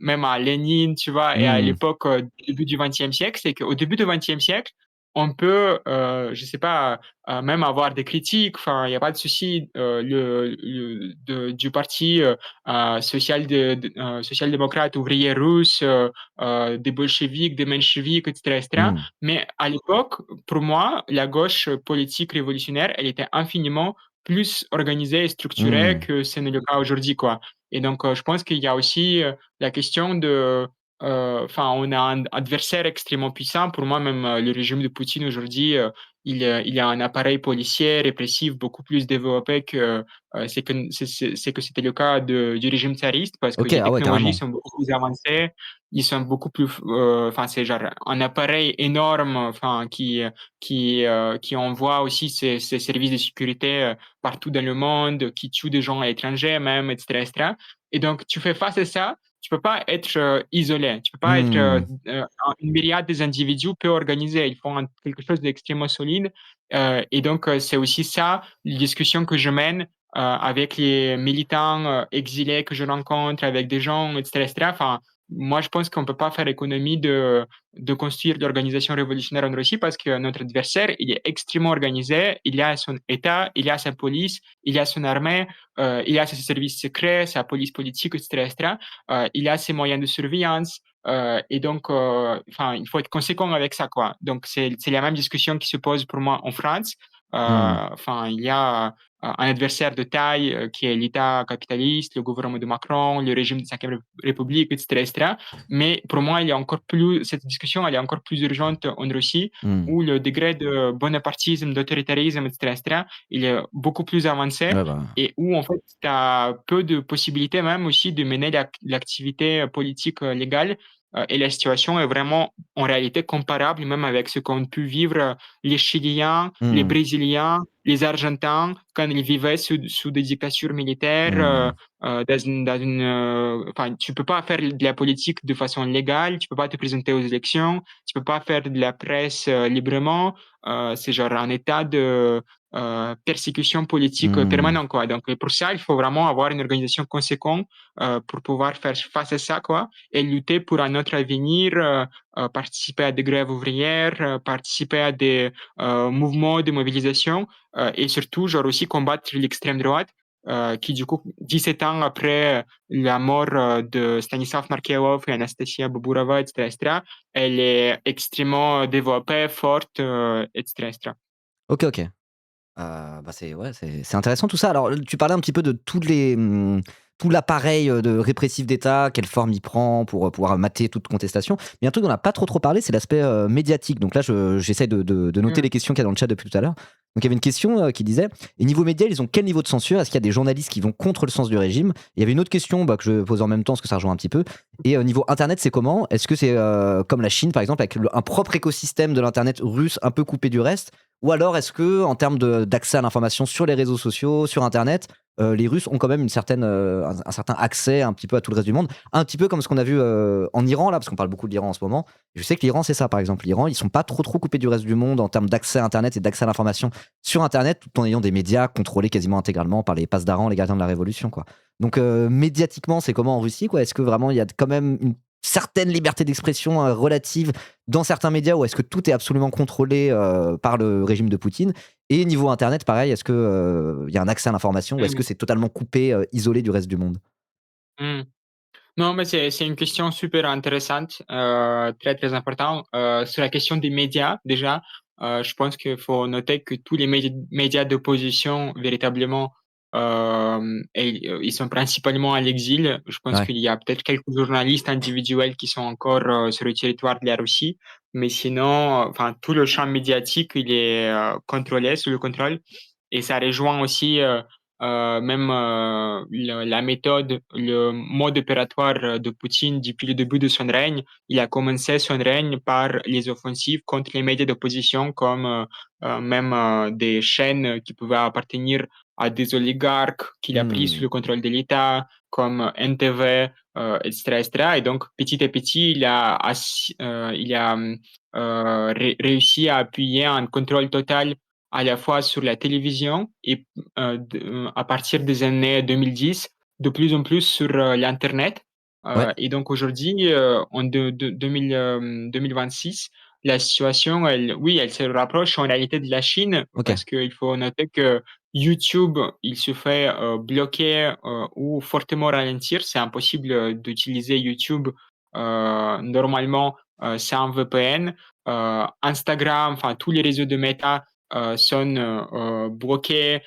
même à Lénine, tu vois, et à Hmm. l'époque du début du XXe siècle, c'est qu'au début du XXe siècle, on peut, je sais pas, même avoir des critiques. Enfin, il n'y a pas de souci. Du parti social-démocrate ouvrier russe, des bolcheviks, des mencheviks, etc., etc. Hmm. Mais à l'époque, pour moi, la gauche politique révolutionnaire, elle était infiniment plus organisée et structurée Hmm. que ce n'est le cas aujourd'hui, quoi. Et donc, je pense qu'il y a aussi la question de enfin, on a un adversaire extrêmement puissant. Pour moi, même le régime de Poutine aujourd'hui, il a un appareil policier répressif beaucoup plus développé que c'est que c'était le cas du régime tsariste parce que Ok, les ah ouais, technologies carrément. sont beaucoup plus avancées, ils sont beaucoup plus, enfin, c'est genre un appareil énorme, enfin, qui envoie aussi ses services de sécurité partout dans le monde, qui tue des gens à l'étranger même, etc., etc. Et donc, tu fais face à ça. Tu peux pas être isolé. Tu peux pas être Hmm. une myriade des individus peu organisés. Il faut quelque chose d'extrêmement solide. Et donc, c'est aussi ça, les discussions que je mène avec les militants exilés que je rencontre, avec des gens, etc., etc. Enfin, moi, je pense qu'on ne peut pas faire économie de construire l'organisation révolutionnaire en Russie parce que notre adversaire, il est extrêmement organisé. Il a son État, il a sa police, il a son armée, il a ses services secrets, sa police politique, etc., etc. Il a ses moyens de surveillance. Et donc, enfin, il faut être conséquent avec ça, quoi. Donc, c'est la même discussion qui se pose pour moi en France. Hmm. Enfin, il y a un adversaire de taille qui est l'État capitaliste, le gouvernement de Macron, le régime de 5e République, etc., etc. Mais pour moi, cette discussion, elle est encore plus urgente en Russie, Hmm. où le degré de bonapartisme, d'autoritarisme, etc., etc., il est beaucoup plus avancé Ouais, bah. et où en fait tu as peu de possibilités même aussi de mener l'activité politique légale et la situation est vraiment en réalité comparable même avec ce qu'ont pu vivre les Chiliens, les Hmm. Brésiliens, les Argentins quand ils vivaient sous des dictatures militaires. Hmm. Enfin, tu peux pas faire de la politique de façon légale, tu peux pas te présenter aux élections, tu peux pas faire de la presse librement. C'est genre un état de persécution politique Hmm. permanente, quoi. Donc, pour ça, il faut vraiment avoir une organisation conséquente pour pouvoir faire face à ça, quoi, et lutter pour un autre avenir, participer à des grèves ouvrières, participer à des mouvements de mobilisation et surtout, genre aussi combattre l'extrême droite qui du coup, 17 ans après la mort de Stanislav Markelov et Anastasia Boburova, etc., etc., elle est extrêmement développée, forte, etc., etc. OK, OK. Bah, c'est ouais, c'est intéressant tout ça. Alors, tu parlais un petit peu de tout l'appareil, de répressif d'État, quelle forme il prend pour, pouvoir mater toute contestation. Mais il y a un truc dont on n'a pas trop parlé, c'est l'aspect, médiatique. Donc là, j'essaie de noter Mmh. les questions qu'il y a dans le chat depuis tout à l'heure. Donc il y avait une question, qui disait: «Et niveau médias, ils ont quel niveau de censure? Est-ce qu'il y a des journalistes qui vont contre le sens du régime?» Il y avait une autre question, bah, que je pose en même temps parce que ça rejoint un petit peu. Et niveau internet, c'est comment? Est-ce que c'est, comme la Chine, par exemple, avec un propre écosystème de l'internet russe un peu coupé du reste? Ou alors est-ce que en termes d'accès à l'information sur les réseaux sociaux, sur internet, les Russes ont quand même une certaine, un certain accès un petit peu à tout le reste du monde? Un petit peu comme ce qu'on a vu, en Iran là, parce qu'on parle beaucoup de l'Iran en ce moment. Je sais que l'Iran, c'est ça par exemple. L'Iran, ils sont pas trop coupés du reste du monde en termes d'accès à internet et d'accès à l'information sur internet, tout en ayant des médias contrôlés quasiment intégralement par les passedarans, les gardiens de la révolution, quoi. Donc médiatiquement, c'est comment en Russie, quoi? Est-ce que vraiment il y a quand même une certaine liberté d'expression, relative dans certains médias, ou est-ce que tout est absolument contrôlé, par le régime de Poutine? Et niveau internet, pareil, est-ce que, il y a un accès à l'information, ou est-ce que Mmh. c'est totalement coupé, isolé du reste du monde? Mmh. Non, mais c'est une question super intéressante, très, très importante. Sur la question des médias, déjà, je pense qu'il faut noter que tous les médias d'opposition, véritablement, ils sont principalement à l'exil. Je pense Ouais. qu'il y a peut-être quelques journalistes individuels qui sont encore, sur le territoire de la Russie, mais sinon, enfin, tout le champ médiatique, il est, contrôlé, sous le contrôle, et ça rejoint aussi, même, la méthode, le mode opératoire, de Poutine depuis le début de son règne. Il a commencé son règne par les offensives contre les médias d'opposition comme, même, des chaînes qui pouvaient appartenir à des oligarques qu'il a pris sous Mmh. le contrôle de l'État, comme NTV, et cetera, et cetera. Et donc petit à petit, il a, réussi à appuyer un contrôle total à la fois sur la télévision et à partir des années 2010, de plus en plus sur, l'internet. Ouais, Et donc aujourd'hui, en 2026, la situation, elle se rapproche en réalité de la Chine, OK. parce qu'il faut noter que YouTube, il se fait, bloquer, ou fortement ralentir. C'est impossible, d'utiliser YouTube, normalement, sans VPN. Instagram, enfin tous les réseaux de Meta, sont, bloqués,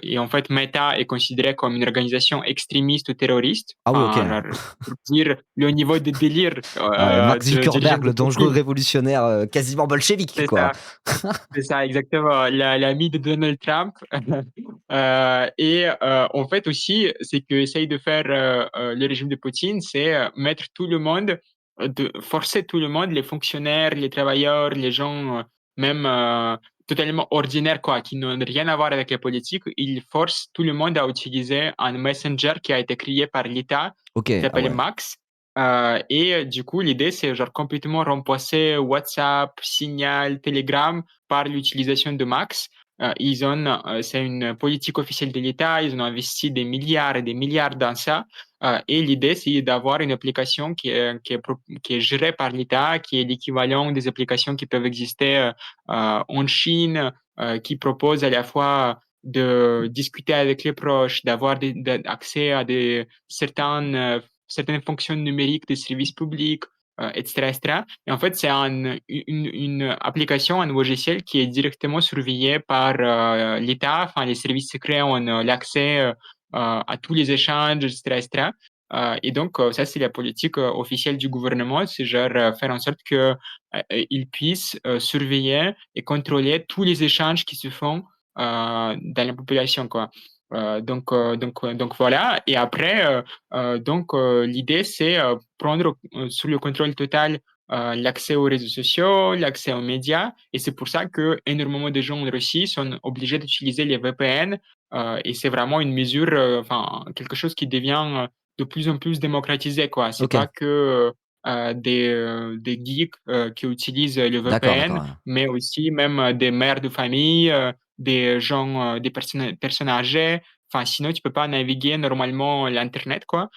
et en fait Meta est considéré comme une organisation extrémiste ou terroriste. Ah oui, OK. Enfin, genre, pour dire le niveau de délire, Ah ouais, Mark du régime Zuckerberg, de le dangereux Poutine. révolutionnaire, quasiment bolchevique, C'est quoi. ça. C'est ça, exactement, l'ami de Donald Trump. Et en fait aussi, c'est qu'essaye de faire, le régime de Poutine, c'est, mettre tout le monde, de forcer tout le monde, les fonctionnaires, les travailleurs, les gens, même, totalement ordinaires quoi, qui n'ont rien à voir avec la politique. Il force tout le monde à utiliser un messenger qui a été créé par l'État, qui OK, ah s'appelle ouais. Max. Et du coup, l'idée, c'est genre complètement remplacer WhatsApp, Signal, Telegram par l'utilisation de Max. C'est une politique officielle de l'État, ils ont investi des milliards et des milliards dans ça. Et l'idée, c'est d'avoir une application qui est gérée par l'État, qui est l'équivalent des applications qui peuvent exister en Chine, qui propose à la fois de discuter avec les proches, d'avoir accès à certaines fonctions numériques des services publics, et cetera, et cetera. Et en fait, c'est une application, un logiciel qui est directement surveillé par, l'État. Enfin, les services secrets ont, l'accès, à tous les échanges, et cetera, et cetera. Et donc, ça, c'est la politique, officielle du gouvernement. C'est genre, faire en sorte que, ils puissent, surveiller et contrôler tous les échanges qui se font, dans la population, quoi. Donc voilà. Et après, l'idée, c'est, prendre, sous le contrôle total, l'accès aux réseaux sociaux, l'accès aux médias, et c'est pour ça que énormément de gens en Russie sont obligés d'utiliser les VPN, et c'est vraiment une mesure, enfin, quelque chose qui devient, de plus en plus démocratisé, quoi. C'est OK. pas que, des geeks, qui utilisent le D'accord, VPN, d'accord, ouais. mais aussi même, des mères de famille, des gens, des personnes âgées. Enfin, sinon, tu peux pas naviguer normalement l'internet, quoi.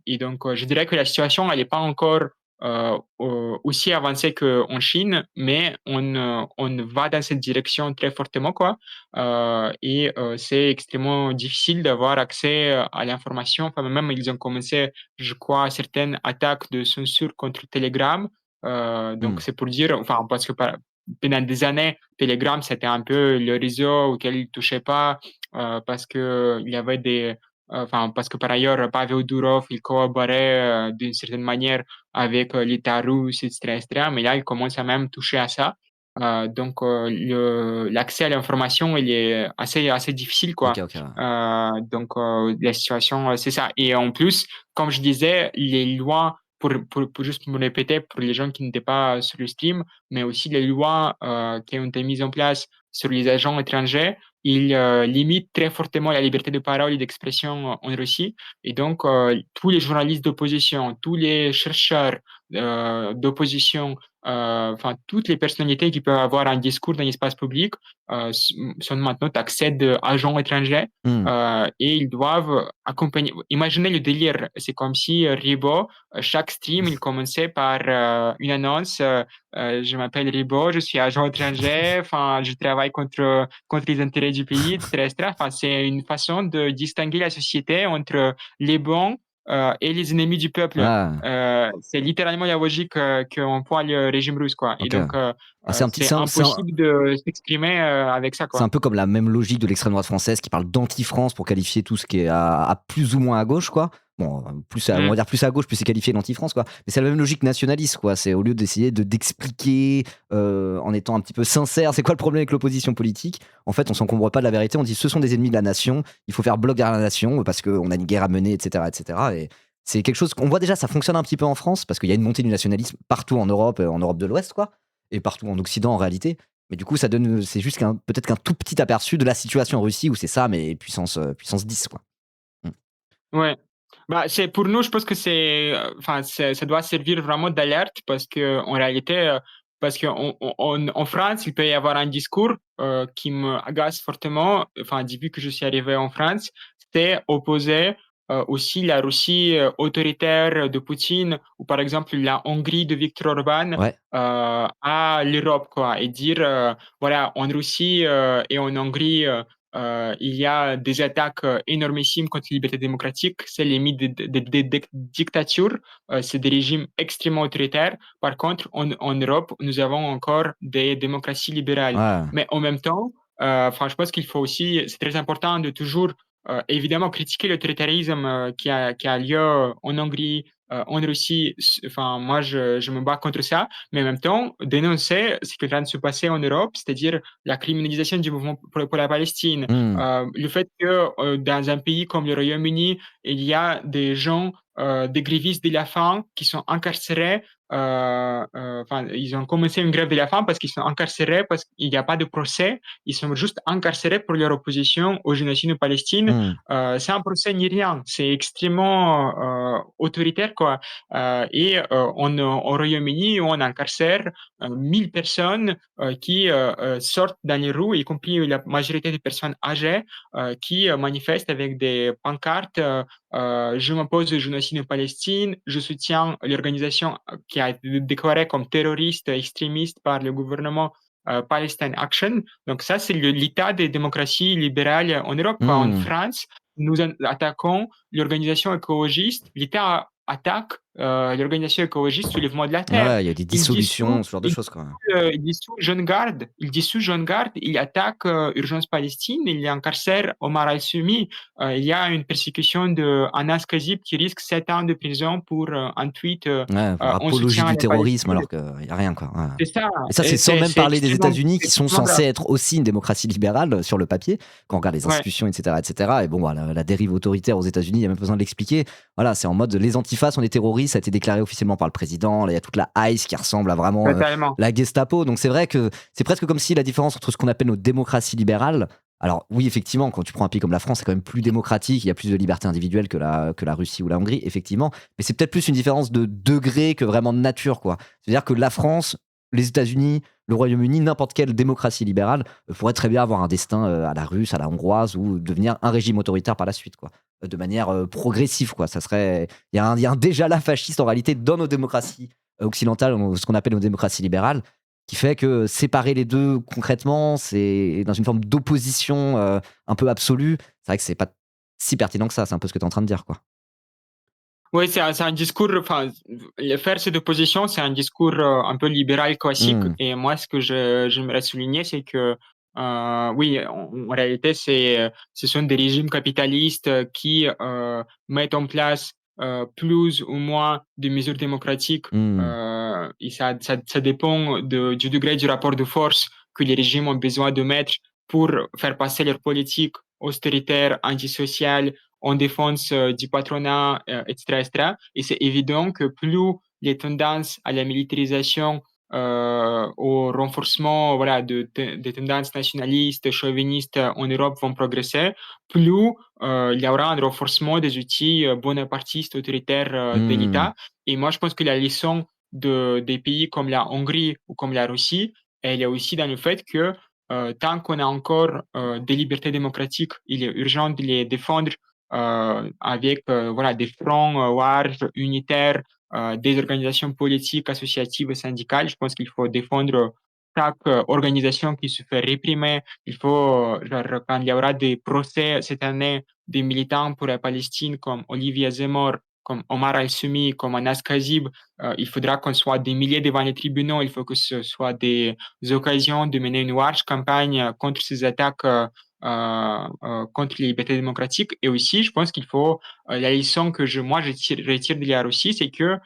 Et donc, je dirais que la situation, elle est pas encore aussi avancé qu'en Chine, mais on va dans cette direction très fortement, quoi. C'est extrêmement difficile d'avoir accès à l'information. Enfin, même ils ont commencé, je crois, certaines attaques de censure contre Telegram. Donc Hmm. c'est pour dire, enfin, parce que pendant des années, Telegram, c'était un peu le réseau auquel ils touchaient pas, parce que il y avait enfin, parce que par ailleurs, Pavel Durov, il collaborait d'une certaine manière avec l'État russe, etc., etc. Mais là, il commence à même toucher à ça. L'accès à l'information, il est assez difficile, Ok, quoi. ok. Ouais. La situation, c'est ça. Et en plus, comme je disais, les lois, pour juste me répéter, pour les gens qui n'étaient pas sur le stream, mais aussi les lois qui ont été mises en place sur les agents étrangers, ils limitent très fortement la liberté de parole et d'expression en Russie. Et donc, tous les journalistes d'opposition, tous les chercheurs d'opposition, enfin, toutes les personnalités qui peuvent avoir un discours dans l'espace public sont maintenant accès d'agents étrangers. Hmm. Et ils doivent accompagner. Imaginez le délire. C'est comme si Ribo, chaque stream, il commençait par une annonce. Je m'appelle Ribo, je suis agent étranger. Enfin, je travaille contre les intérêts du pays, etc., etc. Enfin, c'est une façon de distinguer la société entre les bons et les ennemis du peuple. Ouais, C'est littéralement la logique qu'emploie le régime russe, quoi. Et ok. donc, C'est un petit, c'est impossible de s'exprimer avec ça, c'est un quoi. peu comme la même logique de l'extrême droite française qui parle d'anti-France pour qualifier tout ce qui est à plus ou moins à gauche, quoi. Bon, on va Mm. dire plus à gauche, plus c'est qualifié d'anti-France, quoi. Mais c'est la même logique nationaliste, quoi. C'est au lieu d'essayer d'expliquer en étant un petit peu sincère, c'est quoi le problème avec l'opposition politique. En fait, on s'encombre pas de la vérité. On dit ce sont des ennemis de la nation. Il faut faire bloc derrière la nation parce qu'on a une guerre à mener, etc., etc. Et c'est quelque chose qu'on voit déjà, ça fonctionne un petit peu en France parce qu'il y a une montée du nationalisme partout en Europe de l'Ouest, quoi, et partout en Occident en réalité. Mais du coup, ça donne, c'est juste peut-être qu'un tout petit aperçu de la situation en Russie où c'est ça, mais puissance 10, quoi. Mm. Ouais. Bah, c'est pour nous, je pense que enfin, ça doit servir vraiment d'alerte parce que en réalité, parce qu'en France, il peut y avoir un discours qui me agace fortement. Enfin, depuis que je suis arrivé en France, c'est opposer aussi la Russie autoritaire de Poutine ou par exemple la Hongrie de Viktor Orban Ouais, à l'Europe, quoi, et dire voilà, en Russie et en Hongrie. Il y a des attaques énormissimes contre les libertés démocratiques, c'est limite des dictatures, c'est des régimes extrêmement autoritaires. Par contre, en Europe, nous avons encore des démocraties libérales. ouais, Mais en même temps, enfin, je pense qu'il faut aussi, c'est très important de toujours, évidemment, critiquer l'autoritarisme qui a lieu en Hongrie, en Russie. Enfin, moi, je me bats contre ça, mais en même temps, dénoncer ce qui est en train de se passer en Europe, c'est-à-dire la criminalisation du mouvement pour la Palestine, mm, le fait que dans un pays comme le Royaume-Uni, il y a des gens, des grévistes de la faim qui sont incarcérés. Enfin, ils ont commencé une grève de la faim parce qu'ils sont incarcérés, parce qu'il n'y a pas de procès. Ils sont juste incarcérés pour leur opposition au génocide de Palestine. mm. C'est un procès ni rien. C'est extrêmement autoritaire, quoi. Au Royaume-Uni, on incarcère 1000 personnes qui sortent dans les rues, y compris la majorité des personnes âgées qui manifestent avec des pancartes je m'oppose au génocide en Palestine, je soutiens l'organisation qui a été déclarée comme terroriste extrémiste par le gouvernement Palestine Action. Donc ça, c'est l'état des démocraties libérales en Europe. Quoi. En Mm. France, nous attaquons l'organisation écologiste. L'État attaque l'organisation écologiste Soulèvement de la Terre. Ouais, il y a des Il dissout, dissolutions, ce genre de choses, quoi. il dissout Jeune Garde, il attaque Urgence Palestine, il incarcère Omar al-Sumi. Il y a une persécution de Anas Kazib qui risque 7 ans de prison pour un tweet Ouais, pour en apologie soutien à du la terrorisme, Palestine. alors qu'il n'y a rien, quoi. Ouais. C'est ça, Et ça, c'est et sans même parler des États-Unis, c'est qui sont extrêmement grave. censés être aussi une démocratie libérale sur le papier, quand on regarde les Ouais, institutions, etc., etc. Et bon, voilà, la dérive autoritaire aux États-Unis, il n'y a même pas besoin de l'expliquer. Voilà, c'est en mode les antifas sont des terroristes, ça a été déclaré officiellement par le président. Là, il y a toute la ICE qui ressemble à vraiment totalement. la Gestapo. Donc c'est vrai que c'est presque comme si la différence entre ce qu'on appelle nos démocraties libérales. Alors oui, effectivement, quand tu prends un pays comme la France, c'est quand même plus démocratique, il y a plus de liberté individuelle que la Russie ou la Hongrie, effectivement. Mais c'est peut-être plus une différence de degré que vraiment de nature, quoi. C'est-à-dire que la France, les États-Unis, le Royaume-Uni, n'importe quelle démocratie libérale pourrait très bien avoir un destin à la russe, à la hongroise, ou devenir un régime autoritaire par la suite, quoi. De manière progressive, quoi. Ça serait, il y a un déjà là fasciste en réalité dans nos démocraties occidentale, ce qu'on appelle nos démocraties libérales, qui fait que séparer les deux concrètement, c'est dans une forme d'opposition un peu absolue. C'est vrai que c'est pas si pertinent que ça. C'est un peu ce que tu es en train de dire, quoi. Oui, c'est un discours, enfin, faire cette opposition, c'est un discours un peu libéral classique. Hmm. Et moi, ce que j'aimerais souligner, c'est que, oui, en réalité, ce sont des régimes capitalistes qui mettent en place plus ou moins de mesures démocratiques. Hmm. Et ça dépend du degré du rapport de force que les régimes ont besoin de mettre pour faire passer leur politique austéritaire, antisociale, en défense du patronat, etc., etc. Et c'est évident que plus les tendances à la militarisation, au renforcement voilà, des tendances nationalistes, chauvinistes en Europe vont progresser, plus il y aura un renforcement des outils bonapartistes, autoritaires de Hmm. l'État. Et moi, je pense que la leçon des pays comme la Hongrie ou comme la Russie, elle est aussi dans le fait que tant qu'on a encore des libertés démocratiques, il est urgent de les défendre avec voilà, des fronts larges, unitaires, des organisations politiques, associatives et syndicales. Je pense qu'il faut défendre chaque organisation qui se fait réprimer. Il faut, genre, quand il y aura des procès cette année des militants pour la Palestine comme Olivier Zemmour, comme Omar Al-Soumi, comme Anas Kazib, il faudra qu'on soit des milliers devant les tribunaux. Il faut que ce soit des occasions de mener une large campagne contre ces attaques contre les libertés démocratiques. Et aussi, je pense qu'il faut, la leçon que moi, retire de la Russie, c'est que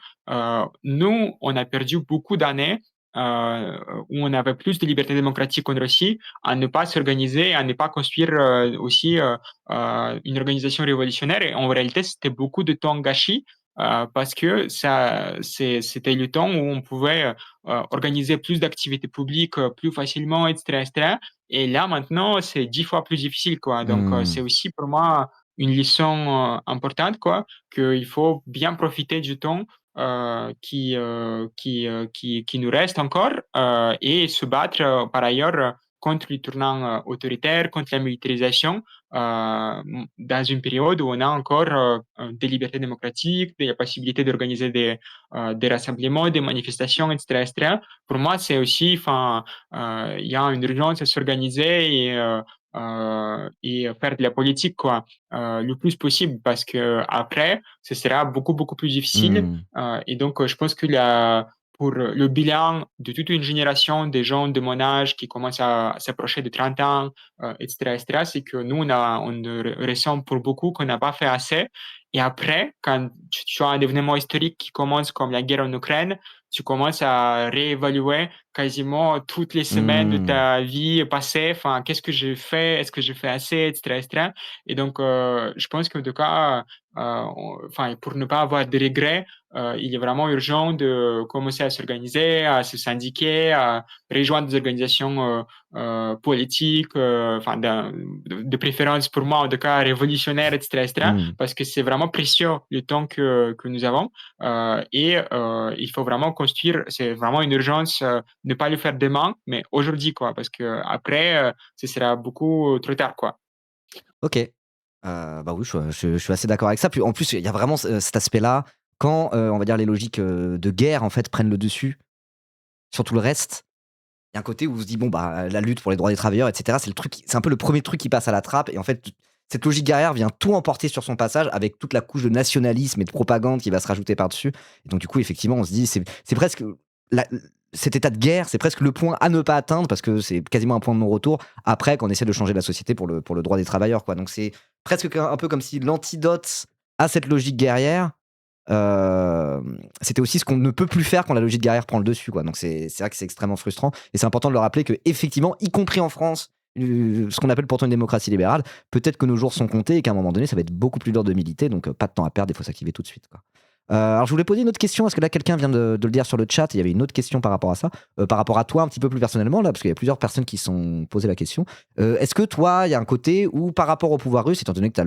nous, on a perdu beaucoup d'années où on avait plus de liberté démocratique en Russie, à ne pas s'organiser, à ne pas construire aussi une organisation révolutionnaire. Et en réalité, c'était beaucoup de temps gâché parce que c'était le temps où on pouvait organiser plus d'activités publiques plus facilement, etc., etc. Et là, maintenant, c'est 10 fois plus difficile, quoi. Donc, c'est Hmm. aussi pour moi une leçon importante, quoi, qu'il faut bien profiter du temps qui nous reste encore et se battre par ailleurs contre les tournants autoritaires, contre la militarisation, dans une période où on a encore des libertés démocratiques, des possibilités d'organiser des rassemblements, des manifestations, etc., etc. Pour moi, c'est aussi, enfin, il y a une urgence à s'organiser et faire de la politique, quoi, le plus possible, parce que après, ce sera beaucoup, beaucoup plus difficile. Hmm. Et donc, je pense que pour le bilan de toute une génération de gens de mon âge qui commencent à s'approcher de 30 ans, etc., etc., c'est que nous, on ressent pour beaucoup qu'on n'a pas fait assez. Et après, quand tu as un événement historique qui commence comme la guerre en Ukraine, tu commences à réévaluer quasiment toutes les semaines de Hmm. ta vie passée. Enfin, qu'est-ce que j'ai fait? Est-ce que j'ai fait assez, etc., etc. Et donc, je pense qu'en tout cas, enfin, pour ne pas avoir de regrets, il est vraiment urgent de commencer à s'organiser, à se syndiquer, à rejoindre des organisations politiques, enfin, de préférence pour moi, en tout cas, révolutionnaires, etc., etc., Hmm. parce que c'est vraiment précieux le temps que nous avons. Et il faut vraiment construire, c'est vraiment une urgence, ne pas le faire demain, mais aujourd'hui, quoi, parce que après, ce sera beaucoup trop tard, quoi. Ok. Bah oui, je suis assez d'accord avec ça. Puis en plus, il y a vraiment cet aspect-là, quand on va dire les logiques de guerre en fait prennent le dessus sur tout le reste. Il y a un côté où on se dit bon bah la lutte pour les droits des travailleurs, etc. C'est le truc, c'est un peu le premier truc qui passe à la trappe. Et en fait, cette logique guerrière vient tout emporter sur son passage avec toute la couche de nationalisme et de propagande qui va se rajouter par-dessus. Et donc du coup, effectivement, on se dit c'est presque la- cet état de guerre, c'est presque le point à ne pas atteindre parce que c'est quasiment un point de non-retour après qu'on essaie de changer la société pour le droit des travailleurs, quoi. Donc c'est presque un peu comme si l'antidote à cette logique guerrière, c'était aussi ce qu'on ne peut plus faire quand la logique guerrière prend le dessus, quoi. Donc c'est vrai que c'est extrêmement frustrant et c'est important de le rappeler que effectivement, y compris en France, ce qu'on appelle pourtant une démocratie libérale, peut-être que nos jours sont comptés et qu'à un moment donné, ça va être beaucoup plus dur de militer, donc pas de temps à perdre, il faut s'activer tout de suite, quoi. Alors je voulais poser une autre question, parce que là quelqu'un vient de le dire sur le chat, il y avait une autre question par rapport à ça, par rapport à toi un petit peu plus personnellement, là, parce qu'il y a plusieurs personnes qui sont posées la question. Est-ce que toi, il y a un côté où par rapport au pouvoir russe, étant donné que t'as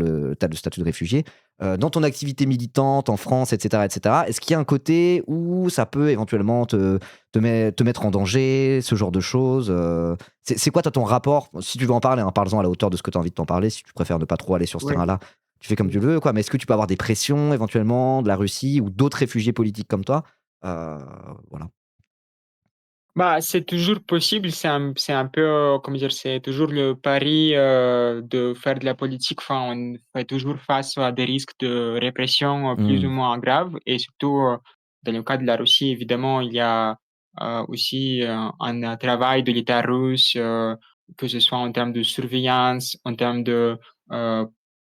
le statut de réfugié, dans ton activité militante en France, etc., etc., est-ce qu'il y a un côté où ça peut éventuellement te mettre en danger, ce genre de choses c'est quoi toi, ton rapport? Si tu veux en parler, hein, parle-en à la hauteur de ce que tu as envie de t'en parler. Si tu préfères ne pas trop aller sur ce Oui. terrain-là, tu fais comme tu veux, quoi. Mais est-ce que tu peux avoir des pressions éventuellement de la Russie ou d'autres réfugiés politiques comme toi Voilà. Bah, c'est toujours possible, c'est un peu, comment dire? C'est toujours le pari, de faire de la politique. Enfin, on fait toujours face à des risques de répression, plus ou Mmh. moins graves et surtout, dans le cas de la Russie, évidemment, il y a, aussi, un travail de l'État russe, que ce soit en termes de surveillance, en termes de, heu,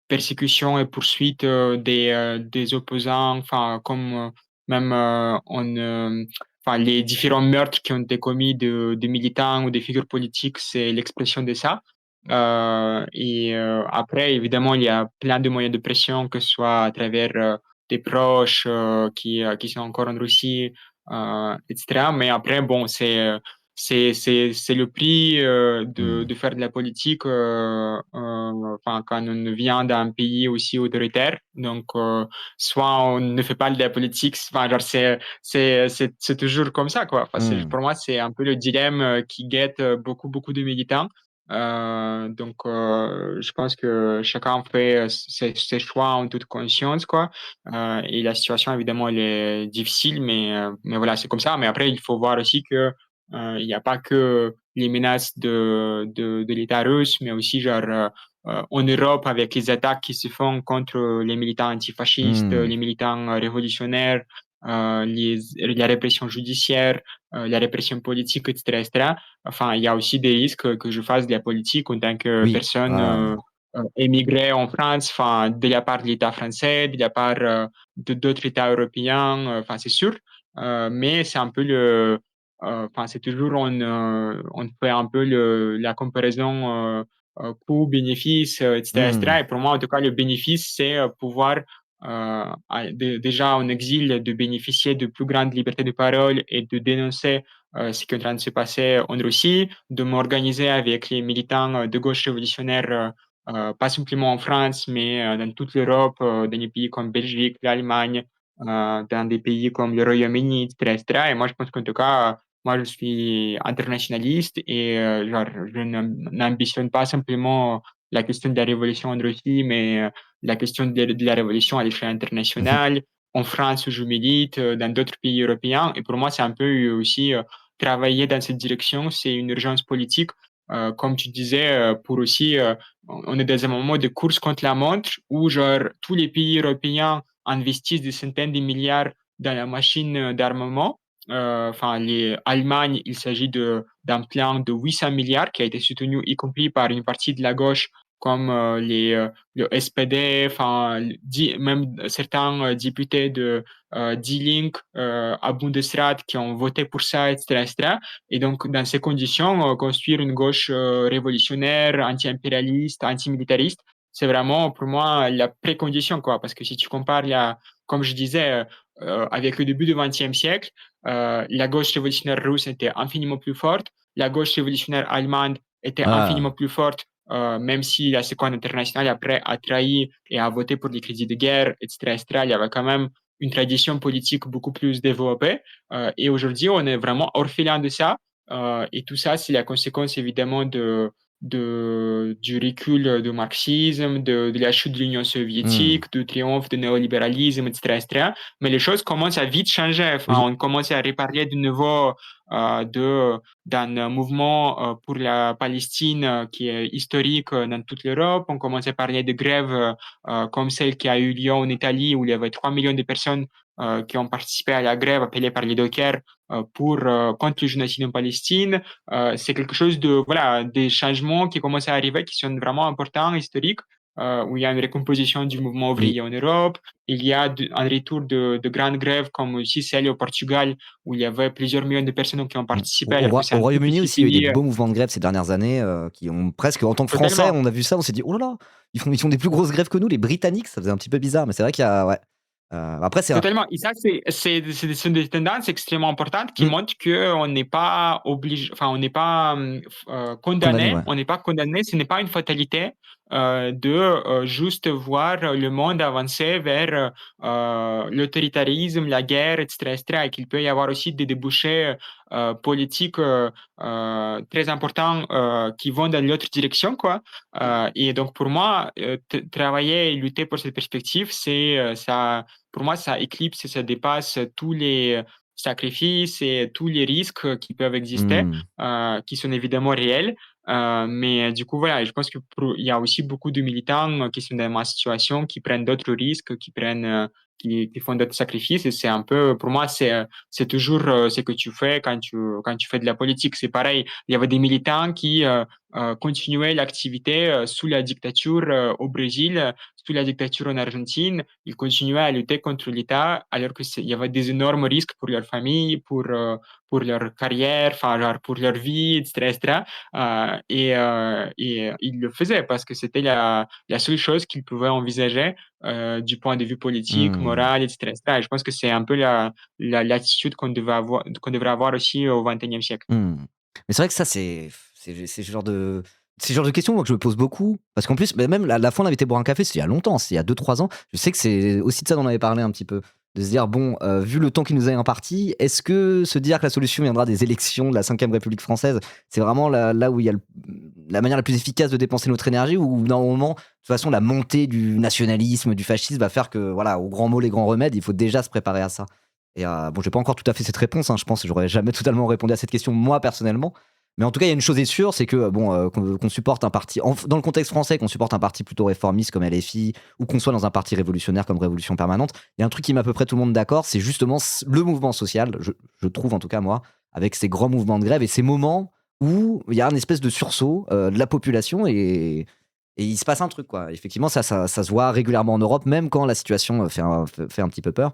persécution et poursuite, des opposants, enfin, comme, même, enfin, les différents meurtres qui ont été commis de militants ou des figures politiques, c'est l'expression de ça. Après, évidemment, il y a plein de moyens de pression, que ce soit à travers, des proches, qui sont encore en Russie, et cetera. Mais après, bon, c'est le prix, Mmh. de faire de la politique, enfin, quand on vient d'un pays aussi autoritaire. Donc, soit on ne fait pas de la politique, enfin, genre, c'est toujours comme ça, quoi. Enfin, Mmh. pour moi, c'est un peu le dilemme, qui guette, beaucoup, beaucoup de militants. Donc, je pense que chacun fait, ses choix en toute conscience, quoi. Et la situation, évidemment, elle est difficile, mais voilà, c'est comme ça. Mais après, il faut voir aussi que, il n'y a pas que les menaces de l'État russe, mais aussi, genre, en Europe, avec les attaques qui se font contre les militants antifascistes, Mmh. les militants, révolutionnaires, la répression judiciaire, la répression politique, etc., etc. Enfin, il y a aussi des risques que je fasse de la politique en tant que Oui. personne, Ah. émigrée en France, enfin, de la part de l'État français, de la part, de d'autres États européens, enfin, c'est sûr. Mais c'est un peu enfin, c'est toujours on fait un peu la comparaison, coût-bénéfice, etc., Mmh. etc. Et pour moi, en tout cas, le bénéfice, c'est, pouvoir, déjà en exil, de bénéficier de plus grande liberté de parole et de dénoncer, ce qui est en train de se passer en Russie, de m'organiser avec les militants, de gauche révolutionnaire, pas simplement en France, mais, dans toute l'Europe, dans des pays comme Belgique, l'Allemagne, dans des pays comme le Royaume-Uni, etc., etc. Et moi, je pense qu'en tout cas, moi, je suis internationaliste et, genre, je n'ambitionne pas simplement la question de la révolution en Russie, mais, la question de la révolution à l'échelle internationale, en France où je milite, dans d'autres pays européens. Et pour moi, c'est un peu, aussi, travailler dans cette direction, c'est une urgence politique. Comme tu disais, pour aussi, on est dans un moment de course contre la montre où, genre, tous les pays européens investissent des centaines de milliards dans la machine, d'armement. Enfin, l'Allemagne, il s'agit d'un plan de 800 milliards qui a été soutenu, y compris par une partie de la gauche, comme, le SPD, enfin, même certains, députés de, Die Linke, à Bundesrat qui ont voté pour ça, etc., etc. Et donc, dans ces conditions, construire une gauche, révolutionnaire, anti-impérialiste, antimilitariste, c'est vraiment pour moi la précondition, quoi. Parce que si tu compares, comme je disais, avec le début du XXe siècle, la gauche révolutionnaire russe était infiniment plus forte, la gauche révolutionnaire allemande était infiniment Ah. plus forte, même si la Seconde internationale après a trahi et a voté pour les crédits de guerre, etc., etc. Il y avait quand même une tradition politique beaucoup plus développée. Et aujourd'hui, on est vraiment orphelin de ça. Et tout ça, c'est la conséquence évidemment du recul du marxisme, de la chute de l'Union Mmh. soviétique, du triomphe du néolibéralisme, etc., etc. Mais les choses commencent à vite changer. Enfin, Oui. on commence à reparler de nouveau, d'un mouvement, pour la Palestine, qui est historique, dans toute l'Europe. On commence à parler de grèves, comme celle qui a eu lieu en Italie, où il y avait 3 millions de personnes, qui ont participé à la grève appelée par les dockers, contre le génocide en Palestine. C'est quelque chose voilà, des changements qui commencent à arriver, qui sont vraiment importants, historiques, où il y a une recomposition du mouvement Oui. ouvrier en Europe. Il y a un retour de grandes grèves, comme aussi celle au Portugal, où il y avait plusieurs millions de personnes qui ont Mmh. participé, alors que c'est Au un tout Royaume-Uni petit aussi, il y a eu des pays. beaux mouvements de grève ces dernières années, qui ont presque en tant que Français, Totalement. on a vu ça, on s'est dit: «Oh là là, ils font des plus grosses grèves que nous, les Britanniques», ça faisait un petit peu bizarre, mais c'est vrai qu'il y a ouais. Après c'est un Totalement. Et ça, ce sont des tendances extrêmement importantes qui mmh, montrent qu'on n'est pas obligé, enfin, on n'est pas, condamné, condamné, ouais. on n'est pas condamné, ce n'est pas une fatalité, de, juste voir le monde avancer vers, l'autoritarisme, la guerre, etc., etc., et qu'il peut y avoir aussi des débouchés, politiques, très importants, qui vont dans l'autre direction, quoi. Et donc pour moi, travailler et lutter pour cette perspective, pour moi, ça éclipse et ça dépasse sacrifices et tous les risques qui peuvent exister, Hmm. qui sont évidemment réels. Mais du coup, voilà, je pense il y a aussi beaucoup de militants qui sont dans ma situation, qui prennent d'autres risques, qui font d'autres sacrifices. Et c'est un peu, pour moi, c'est toujours ce que tu fais quand tu fais de la politique. C'est pareil. Il y avait des militants qui continuaient l'activité sous la dictature au Brésil, sous la dictature en Argentine. Ils continuaient à lutter contre l'État, alors il y avait des énormes risques pour leur famille, pour leur carrière, enfin, genre pour leur vie, etc., etc. Et ils le faisaient parce que c'était la seule chose qu'ils pouvaient envisager du point de vue politique, Hmm. moral, etc., etc. Et je pense que c'est un peu l'attitude qu'on devrait avoir aussi au XXIe siècle. Hmm. Mais c'est vrai que ça, c'est le genre de questions moi, que je me pose beaucoup. Parce qu'en plus, bah, même la fois, on avait été boire un café, c'était il y a longtemps, c'était il y a 2 3 ans. Je sais que c'est aussi de ça dont on avait parlé un petit peu. De se dire, bon, vu le temps qui nous est imparti, est-ce que se dire que la solution viendra des élections de la Ve République française, c'est vraiment là où il y a la manière la plus efficace de dépenser notre énergie, ou normalement, de toute façon, la montée du nationalisme, du fascisme va faire que, voilà, aux grands mots, les grands remèdes, il faut déjà se préparer à ça. Et bon, j'ai pas encore tout à fait cette réponse, hein, je pense que j'aurais jamais totalement répondu à cette question, moi, personnellement. Mais en tout cas, il y a une chose est sûre, c'est que, bon, qu'on supporte un parti, dans le contexte français, qu'on supporte un parti plutôt réformiste comme LFI, ou qu'on soit dans un parti révolutionnaire comme Révolution Permanente, il y a un truc qui met à peu près tout le monde d'accord, c'est justement le mouvement social, je trouve en tout cas moi, avec ces grands mouvements de grève et ces moments où il y a une espèce de sursaut de la population et il se passe un truc, quoi. Effectivement, ça se voit régulièrement en Europe, même quand la situation fait un petit peu peur.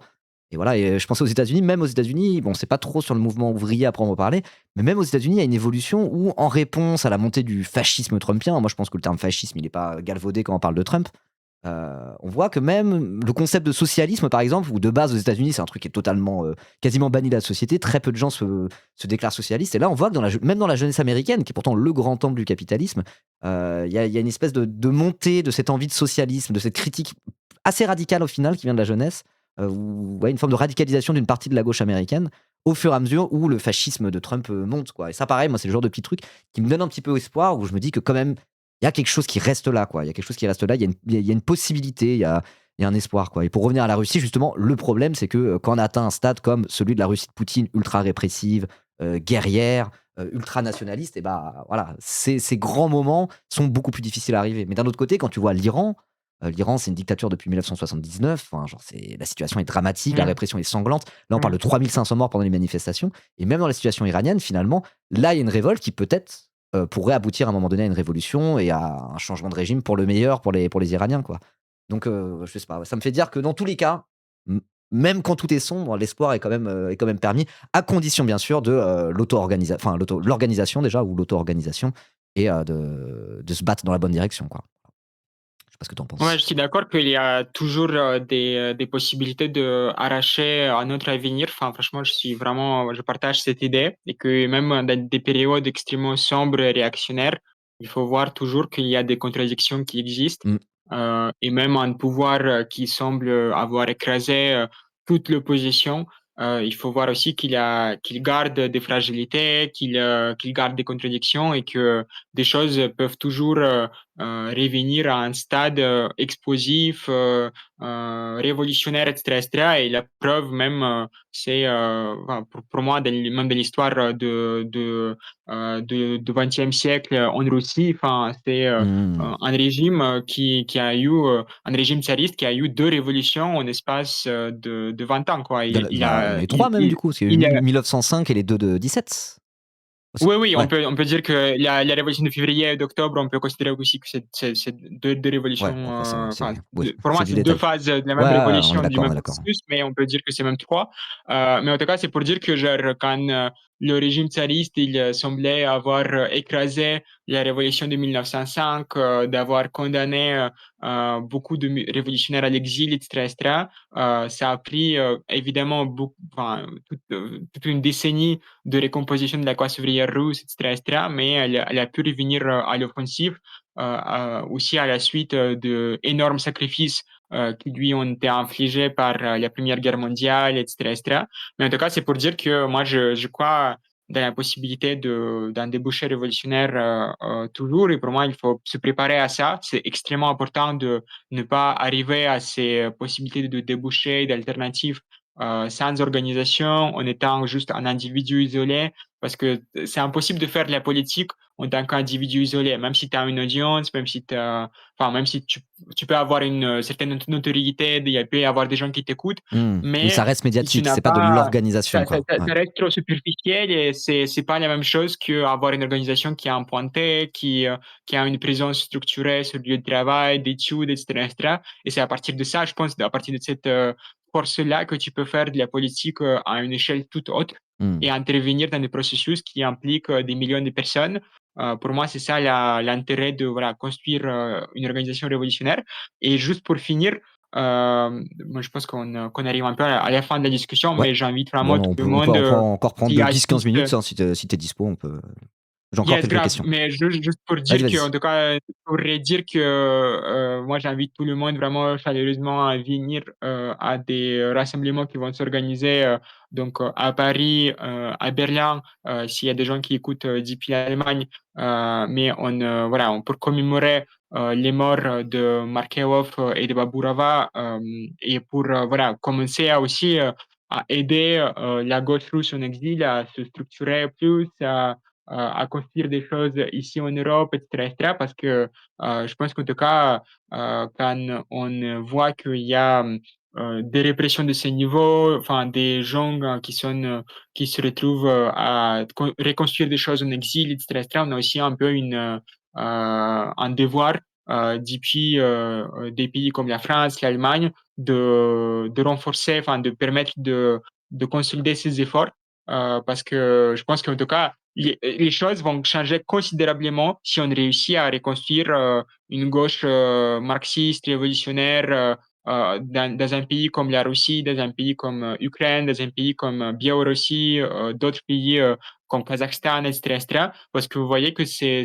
Et voilà, et je pensais aux États-Unis, même aux États-Unis, bon, c'est pas trop sur le mouvement ouvrier à proprement parler, mais même aux États-Unis, il y a une évolution où, en réponse à la montée du fascisme trumpien, moi je pense que le terme fascisme, il n'est pas galvaudé quand on parle de Trump, on voit que même le concept de socialisme, par exemple, ou de base aux États-Unis, c'est un truc qui est totalement, quasiment banni de la société, très peu de gens se déclarent socialistes, et là on voit que même dans la jeunesse américaine, qui est pourtant le grand temple du capitalisme, il y a une espèce de montée de cette envie de socialisme, de cette critique assez radicale au final qui vient de la jeunesse, une forme de radicalisation d'une partie de la gauche américaine, au fur et à mesure où le fascisme de Trump monte, quoi. Et ça, pareil, moi, c'est le genre de petit truc qui me donne un petit peu espoir, où je me dis que quand même, il y a quelque chose qui reste là, quoi. Il y a quelque chose qui reste là, il y a une possibilité, il y a un espoir, quoi. Et pour revenir à la Russie, justement, le problème, c'est que quand on atteint un stade comme celui de la Russie de Poutine, ultra répressive, guerrière, ultra nationaliste, et bah voilà, ces grands moments sont beaucoup plus difficiles à arriver. Mais d'un autre côté, quand tu vois l'Iran, c'est une dictature depuis 1979. Enfin, genre, la situation est dramatique, la Mm. répression est sanglante. Là, on parle de Mm. 3500 morts pendant les manifestations. Et même dans la situation iranienne, finalement, là, il y a une révolte qui peut-être pourrait aboutir à un moment donné à une révolution et à un changement de régime pour le meilleur pour les Iraniens, quoi. Donc, je sais pas, ça me fait dire que dans tous les cas, m- même quand tout est sombre, l'espoir est quand même permis, à condition, bien sûr, de l'organisation déjà, ou l'auto-organisation, et de se battre dans la bonne direction, quoi. Je sais pas ce que tu en Ouais, penses. je suis d'accord qu'il y a toujours des possibilités de arracher un autre avenir. Enfin, franchement, je partage cette idée et que même dans des périodes extrêmement sombres et réactionnaires, il faut voir toujours qu'il y a des contradictions qui existent Mm. et même un pouvoir qui semble avoir écrasé toute l'opposition. Il faut voir aussi qu'il garde des fragilités, qu'il garde des contradictions et que des choses peuvent toujours revenir à un stade explosif, révolutionnaire, etc., etc. Et la preuve même, c'est enfin, pour moi, même de l'histoire du XXe siècle en Russie, enfin, c'est Mmh. un régime qui a eu, un régime tsariste qui a eu deux révolutions en espace de 20 ans, quoi. Il y en a eu 3 même du coup, parce qu'il y a eu Il a 1905 et les 2 de 17 aussi? Oui, oui, Ouais, on peut dire que la révolution de février et d'octobre, on peut considérer aussi que c'est deux ouais, révolutions, bon après enfin, oui, pour c'est moi, du c'est deux détail. phases de la Ouais, même ouais, on est révolution, du d'accord, on même est d'accord. processus, mais on peut dire que c'est même trois. Mais en tout cas, c'est pour dire que genre, quand le régime tsariste, il semblait avoir écrasé la révolution de 1905, d'avoir condamné beaucoup de révolutionnaires à l'exil, etc., etc., ça a pris évidemment enfin, toute une décennie de récomposition de la classe ouvrière russe, etc., etc., mais elle a pu revenir à l'offensive aussi à la suite d'énormes sacrifices qui lui ont été infligés par la Première Guerre mondiale, etc., etc. Mais en tout cas, c'est pour dire que moi, je crois dans la possibilité d'un débouché révolutionnaire toujours. Et pour moi, il faut se préparer à ça. C'est extrêmement important de ne pas arriver à ces possibilités de débouchés, d'alternatives sans organisation, en étant juste un individu isolé, parce que c'est impossible de faire de la politique en tant qu'individu isolé, même si tu as une audience, même si tu peux avoir une certaine notoriété, il peut y avoir des gens qui t'écoutent, Oui, ça mais reste si tu médiatique, n'as c'est pas de pas, l'organisation, quoi. Ouais. ça reste trop superficiel et c'est pas la même chose qu'avoir une organisation qui est implantée, qui a une présence structurée sur le lieu de travail, d'études, etc., etc. Et c'est à partir de ça, je pense, à partir de cette force-là que tu peux faire de la politique à une échelle toute autre Hmm. et intervenir dans des processus qui impliquent des millions de personnes. Pour moi, c'est ça l'intérêt de voilà, construire une organisation révolutionnaire. Et juste pour finir, moi, je pense qu'on arrive un peu à la fin de la discussion, Ouais. mais j'invite Bon, vraiment non, tout le on peut monde encore prendre qui de 10-15 assiste. minutes, hein, si t'es dispo, on peut. J'ai encore Yes, quelques grave. questions. Mais juste pour Vas-y, dire que, en vas-y. tout cas, pour dire que moi, j'invite tout le monde vraiment chaleureusement à venir à des rassemblements qui vont s'organiser donc à Paris, à Berlin, s'il y a des gens qui écoutent depuis l'Allemagne, mais voilà, pour commémorer les morts de Markelov et de Baburava et pour voilà, commencer à aussi à aider la gauche russe en exil à se structurer plus, à construire des choses ici en Europe, etc., etc., parce que je pense qu'en tout cas, quand on voit qu'il y a des répressions de ce niveau, enfin des gens qui se retrouvent à reconstruire des choses en exil, etc., etc., on a aussi un peu un devoir depuis des pays comme la France, l'Allemagne, de renforcer, enfin de permettre de consolider ces efforts, parce que je pense qu'en tout cas, les choses vont changer considérablement si on réussit à reconstruire une gauche marxiste, révolutionnaire dans un pays comme la Russie, dans un pays comme Ukraine, dans un pays comme Biélorussie, d'autres pays comme Kazakhstan, etc., etc. Parce que vous voyez que c'est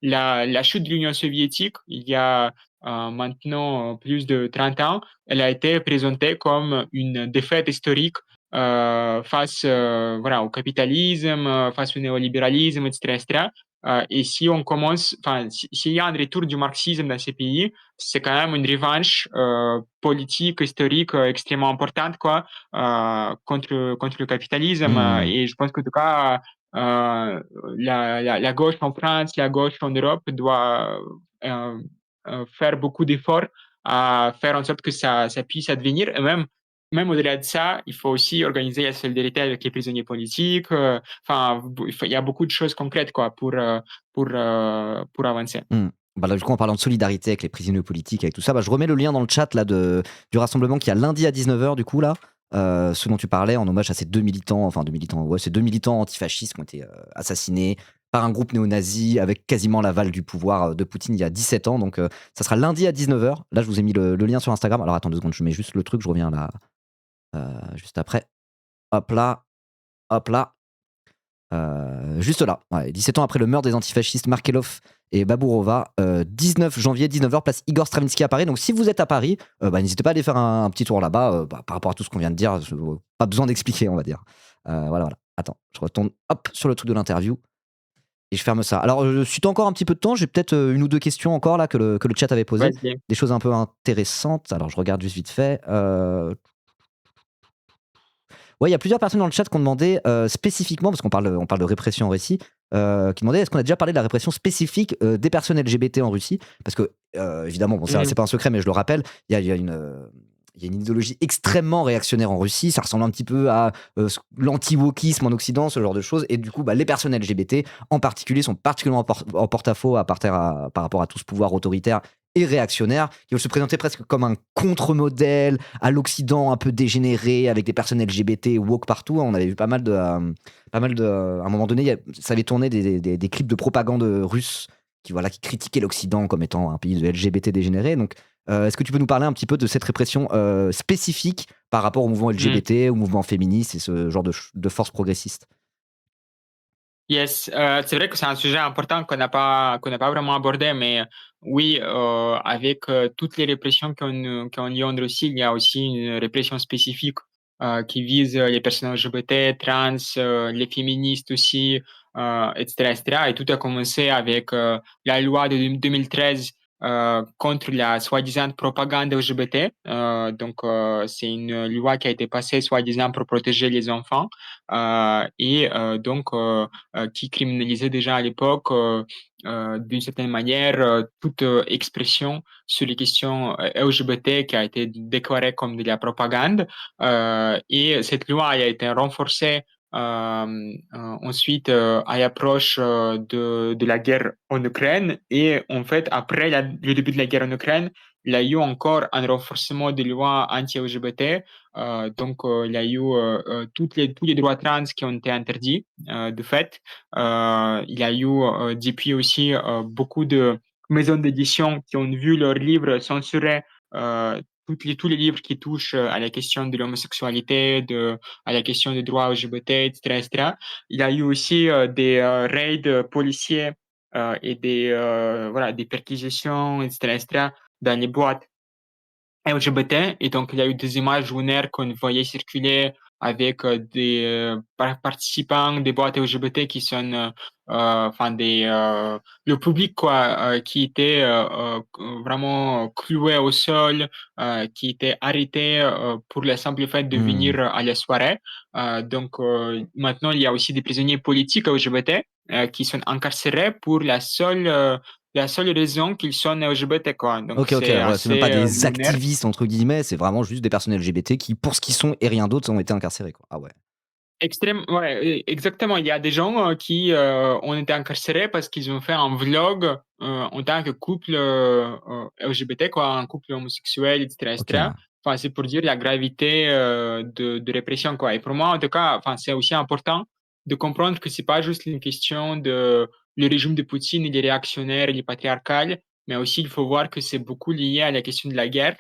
la chute de l'Union soviétique, il y a maintenant plus de 30 ans, elle a été présentée comme une défaite historique face voilà, au capitalisme, face au néolibéralisme, etc., etc. Et si on commence, enfin, s'il y a un retour du marxisme dans ces pays, c'est quand même une revanche politique, historique extrêmement importante, quoi, contre le capitalisme. Hmm. Et je pense qu'en tout cas, la gauche en France, la gauche en Europe doit faire beaucoup d'efforts à faire en sorte que ça puisse advenir. Et même au-delà de ça, il faut aussi organiser la solidarité avec les prisonniers politiques. Enfin, il y a beaucoup de choses concrètes quoi, pour avancer. Hmm. Bah là, du coup, en parlant de solidarité avec les prisonniers politiques, avec tout ça, bah, je remets le lien dans le chat là, du rassemblement qui a lundi à 19h, du coup, là. Ce dont tu parlais, en hommage à ces ces deux militants antifascistes qui ont été assassinés par un groupe néo-nazi avec quasiment l'aval du pouvoir de Poutine il y a 17 ans. Donc, ça sera lundi à 19h. Là, je vous ai mis le lien sur Instagram. Alors, attends 2 secondes, je mets juste le truc, je reviens là, juste après. Hop là, hop là. Juste là, ouais, 17 ans après le meurtre des antifascistes Markelov et Baburova, 19 janvier, 19h, place Igor Stravinsky à Paris. Donc si vous êtes à Paris, n'hésitez pas à aller faire un petit tour là-bas. Par rapport à tout ce qu'on vient de dire, pas besoin d'expliquer, on va dire. Voilà. Attends, je retourne hop sur le truc de l'interview et je ferme ça. Alors, si tu as encore un petit peu de temps, j'ai peut-être une ou deux questions encore là que le chat avait posées. Vas-y. Des choses un peu intéressantes. Alors, je regarde juste vite fait. Ouais, il y a plusieurs personnes dans le chat qui ont demandé spécifiquement, parce on parle de répression en Russie, qui demandaient est-ce qu'on a déjà parlé de la répression spécifique des personnes LGBT en Russie. Parce que, évidemment, bon, c'est pas un secret, mais je le rappelle, il y a une idéologie extrêmement réactionnaire en Russie. Ça ressemble un petit peu à l'anti-wokisme en Occident, ce genre de choses. Et du coup, les personnes LGBT, en particulier, sont particulièrement en porte-à-faux par rapport à tout ce pouvoir autoritaire et réactionnaire, qui veulent se présenter presque comme un contre-modèle à l'Occident un peu dégénéré, avec des personnes LGBT woke partout. On avait vu pas mal à un moment donné, ça avait tourné des clips de propagande russe qui critiquaient l'Occident comme étant un pays de LGBT dégénéré. Donc, est-ce que tu peux nous parler un petit peu de cette répression spécifique par rapport au mouvement LGBT, au mouvement féministe et ce genre de force progressiste? Yes, c'est vrai que c'est un sujet important qu'on n'a pas vraiment abordé, mais oui, avec toutes les répressions qu'on y a en Russie, il y a aussi une répression spécifique qui vise les personnes LGBT, trans, les féministes aussi, etc., etc. Et tout a commencé avec la loi de 2013 contre la soi-disant propagande LGBT. C'est une loi qui a été passée soi-disant pour protéger les enfants qui criminalisait déjà à l'époque d'une certaine manière toute expression sur les questions LGBT qui a été déclarée comme de la propagande. Et cette loi a été renforcée ensuite à l'approche de la guerre en Ukraine. Et en fait, après le début de la guerre en Ukraine, il y a eu encore un renforcement des lois anti-LGBT. Il y a eu tous les droits trans qui ont été interdits de fait. Il y a eu depuis aussi beaucoup de maisons d'édition qui ont vu leurs livres censurés. Tous les livres qui touchent à la question de l'homosexualité, à la question des droits LGBT, etc., etc. Il y a eu aussi des raids policiers et des perquisitions, etc., etc., dans les boîtes LGBT. Et donc, il y a eu des images lunaires qu'on voyait circuler avec des participants des boîtes LGBT qui sont, le public, quoi, qui était vraiment cloué au sol, qui était arrêté pour le simple fait de Hmm. venir à la soirée. Maintenant, il y a aussi des prisonniers politiques LGBT qui sont incarcérés pour la seule raison qu'ils sont LGBT, quoi. Donc, Ok, c'est ouais, c'est même pas assez des lunaire. activistes, entre guillemets, c'est vraiment juste des personnes LGBT qui, pour ce qu'ils sont et rien d'autre, ont été incarcérés, quoi. Ah ouais. Extrême, ouais, exactement. Il y a des gens qui ont été incarcérés parce qu'ils ont fait un vlog en tant que couple LGBT, quoi, un couple homosexuel, etc., Ok, etc. Enfin, c'est pour dire la gravité de répression, quoi. Et pour moi, en tout cas, enfin, c'est aussi important de comprendre que c'est pas juste une question de le régime de Poutine, il est réactionnaire, il est patriarcal, mais aussi il faut voir que c'est beaucoup lié à la question de la guerre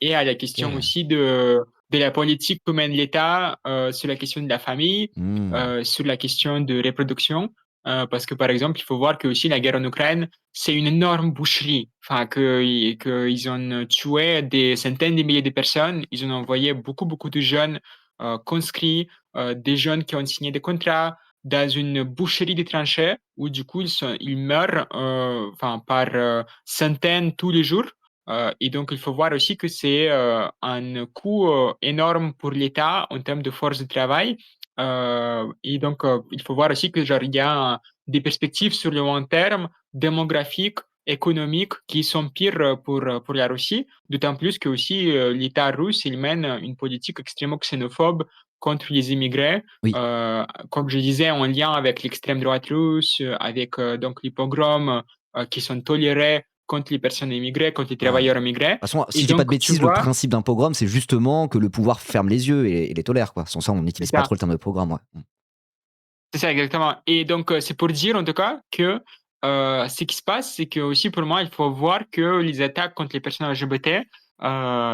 et à la question ok. aussi de la politique que mène l'État sur la question de la famille, Hmm. sur la question de reproduction. Parce que, par exemple, il faut voir que aussi la guerre en Ukraine, c'est une énorme boucherie. Enfin, qu'ils ont tué des centaines de milliers de personnes. Ils ont envoyé beaucoup, beaucoup de jeunes conscrits, des jeunes qui ont signé des contrats dans une boucherie de tranchées où, du coup, ils meurent par centaines tous les jours. Et donc, il faut voir aussi que c'est un coût énorme pour l'État en termes de force de travail. Il faut voir aussi que genre, il y a des perspectives sur le long terme, démographiques, économiques, qui sont pires pour la Russie. D'autant plus que aussi l'État russe, il mène une politique extrêmement xénophobe contre les immigrés, Oui. comme je disais, en lien avec l'extrême droite russe, avec donc les pogroms qui sont tolérés contre les personnes immigrées, contre les Ouais. De travailleurs immigrés. toute façon, Et si je dis pas de donc, tu bêtises, le vois, principe d'un pogrom, c'est justement que le pouvoir ferme les yeux et les tolère, quoi. Sans ça, on c'est n'utilise pas ça, trop le terme de pogrom, ouais. c'est ça exactement. Et donc, c'est pour dire en tout cas que ce qui se passe, c'est que aussi pour moi, il faut voir que les attaques contre les personnes LGBT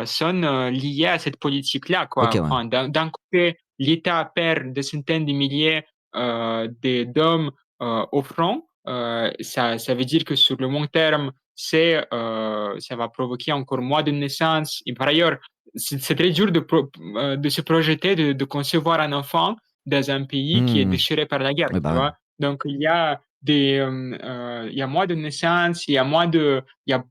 sont liées à cette politique-là, Ok, quoi. ouais. Enfin, d'un côté, l'État perd des centaines de milliers d'hommes au front. Ça veut dire que sur le long terme, ça va provoquer encore moins de naissances. Et par ailleurs, c'est très dur de se projeter, de concevoir un enfant dans un pays qui est Hmm. déchiré par la guerre, Oui, tu bah ouais. vois. Donc, il y a moins de naissances, il y a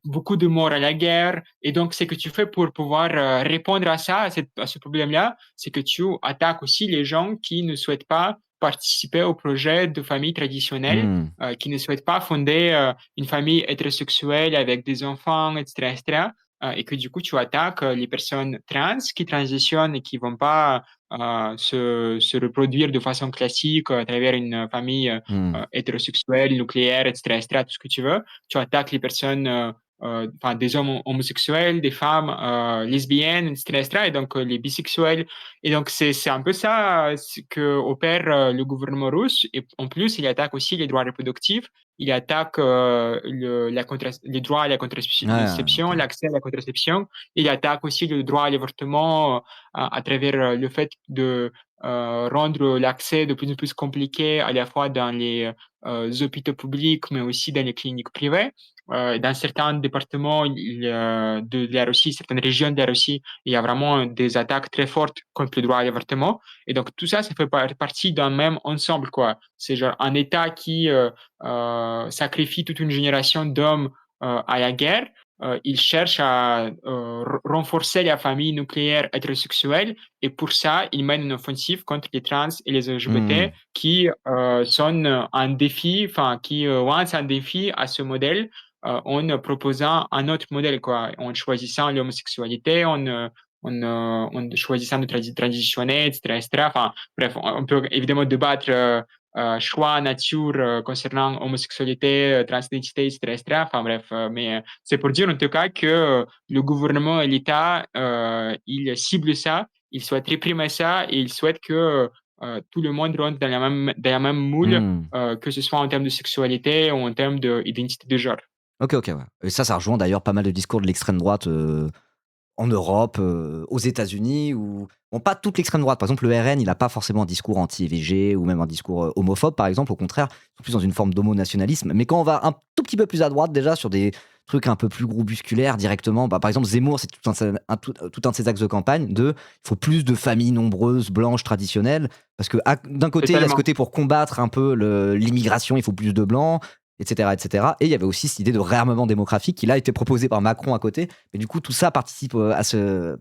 beaucoup de morts à la guerre. Et donc, ce que tu fais pour pouvoir répondre à ça, à ce problème-là, c'est que tu attaques aussi les gens qui ne souhaitent pas participer au projet de famille traditionnelle, Hmm. qui ne souhaitent pas fonder une famille hétérosexuelle avec des enfants, etc., etc. Et que du coup, tu attaques les personnes trans qui transitionnent et qui vont pas se reproduire de façon classique à travers une famille Hmm. hétérosexuelle, nucléaire, etc., etc., tout ce que tu veux. Tu attaques les personnes, enfin, des hommes homosexuels, des femmes lesbiennes, etc., etc., et donc les bisexuels. Et donc, c'est un peu ça que opère le gouvernement russe. Et en plus, il attaque aussi les droits reproductifs. Il attaque les droits à la Ouais, contraception, ok. l'accès à la contraception. Il attaque aussi le droit à l'avortement à travers le fait de rendre l'accès de plus en plus compliqué à la fois dans les hôpitaux publics, mais aussi dans les cliniques privées. Dans certains départements de la Russie, certaines régions de la Russie, il y a vraiment des attaques très fortes contre le droit à l'avortement. Et donc, tout ça, ça fait partie d'un même ensemble, quoi. C'est genre un État qui sacrifie toute une génération d'hommes à la guerre, il cherche à renforcer la famille nucléaire hétérosexuelle et pour ça, il mène une offensive contre les trans et les LGBT Hmm. qui sont un défi, enfin, qui lancent un défi à ce modèle en proposant un autre modèle, quoi, en choisissant l'homosexualité, en choisissant de transitionner, etc., etc. Enfin, bref, on peut évidemment débattre choix, nature concernant homosexualité, transidentité, etc., etc. Enfin bref, mais c'est pour dire en tout cas que le gouvernement et l'État, ils ciblent ça, ils souhaitent réprimer ça et ils souhaitent que tout le monde rentre dans la même moule, Hmm. que ce soit en termes de sexualité ou en termes d'identité de genre. Ok, ok, ouais. Et ça rejoint d'ailleurs pas mal de discours de l'extrême droite en Europe, aux États-Unis, ou bon, pas toute l'extrême droite. Par exemple, le RN, il a pas forcément un discours anti-IVG ou même un discours homophobe, par exemple. Au contraire, ils sont plus dans une forme d'homonationalisme. Mais quand on va un tout petit peu plus à droite, déjà sur des trucs un peu plus groupusculaires directement, bah, par exemple, Zemmour, c'est tout un de ses axes de campagne de il faut plus de familles nombreuses, blanches, traditionnelles. Parce que d'un côté, il y a ce Totalement. côté pour combattre un peu l'immigration, il faut plus de blancs, etc., etc. Et il y avait aussi cette idée de réarmement démographique qui là a été proposée par Macron à côté. Mais du coup, tout ça participe à ce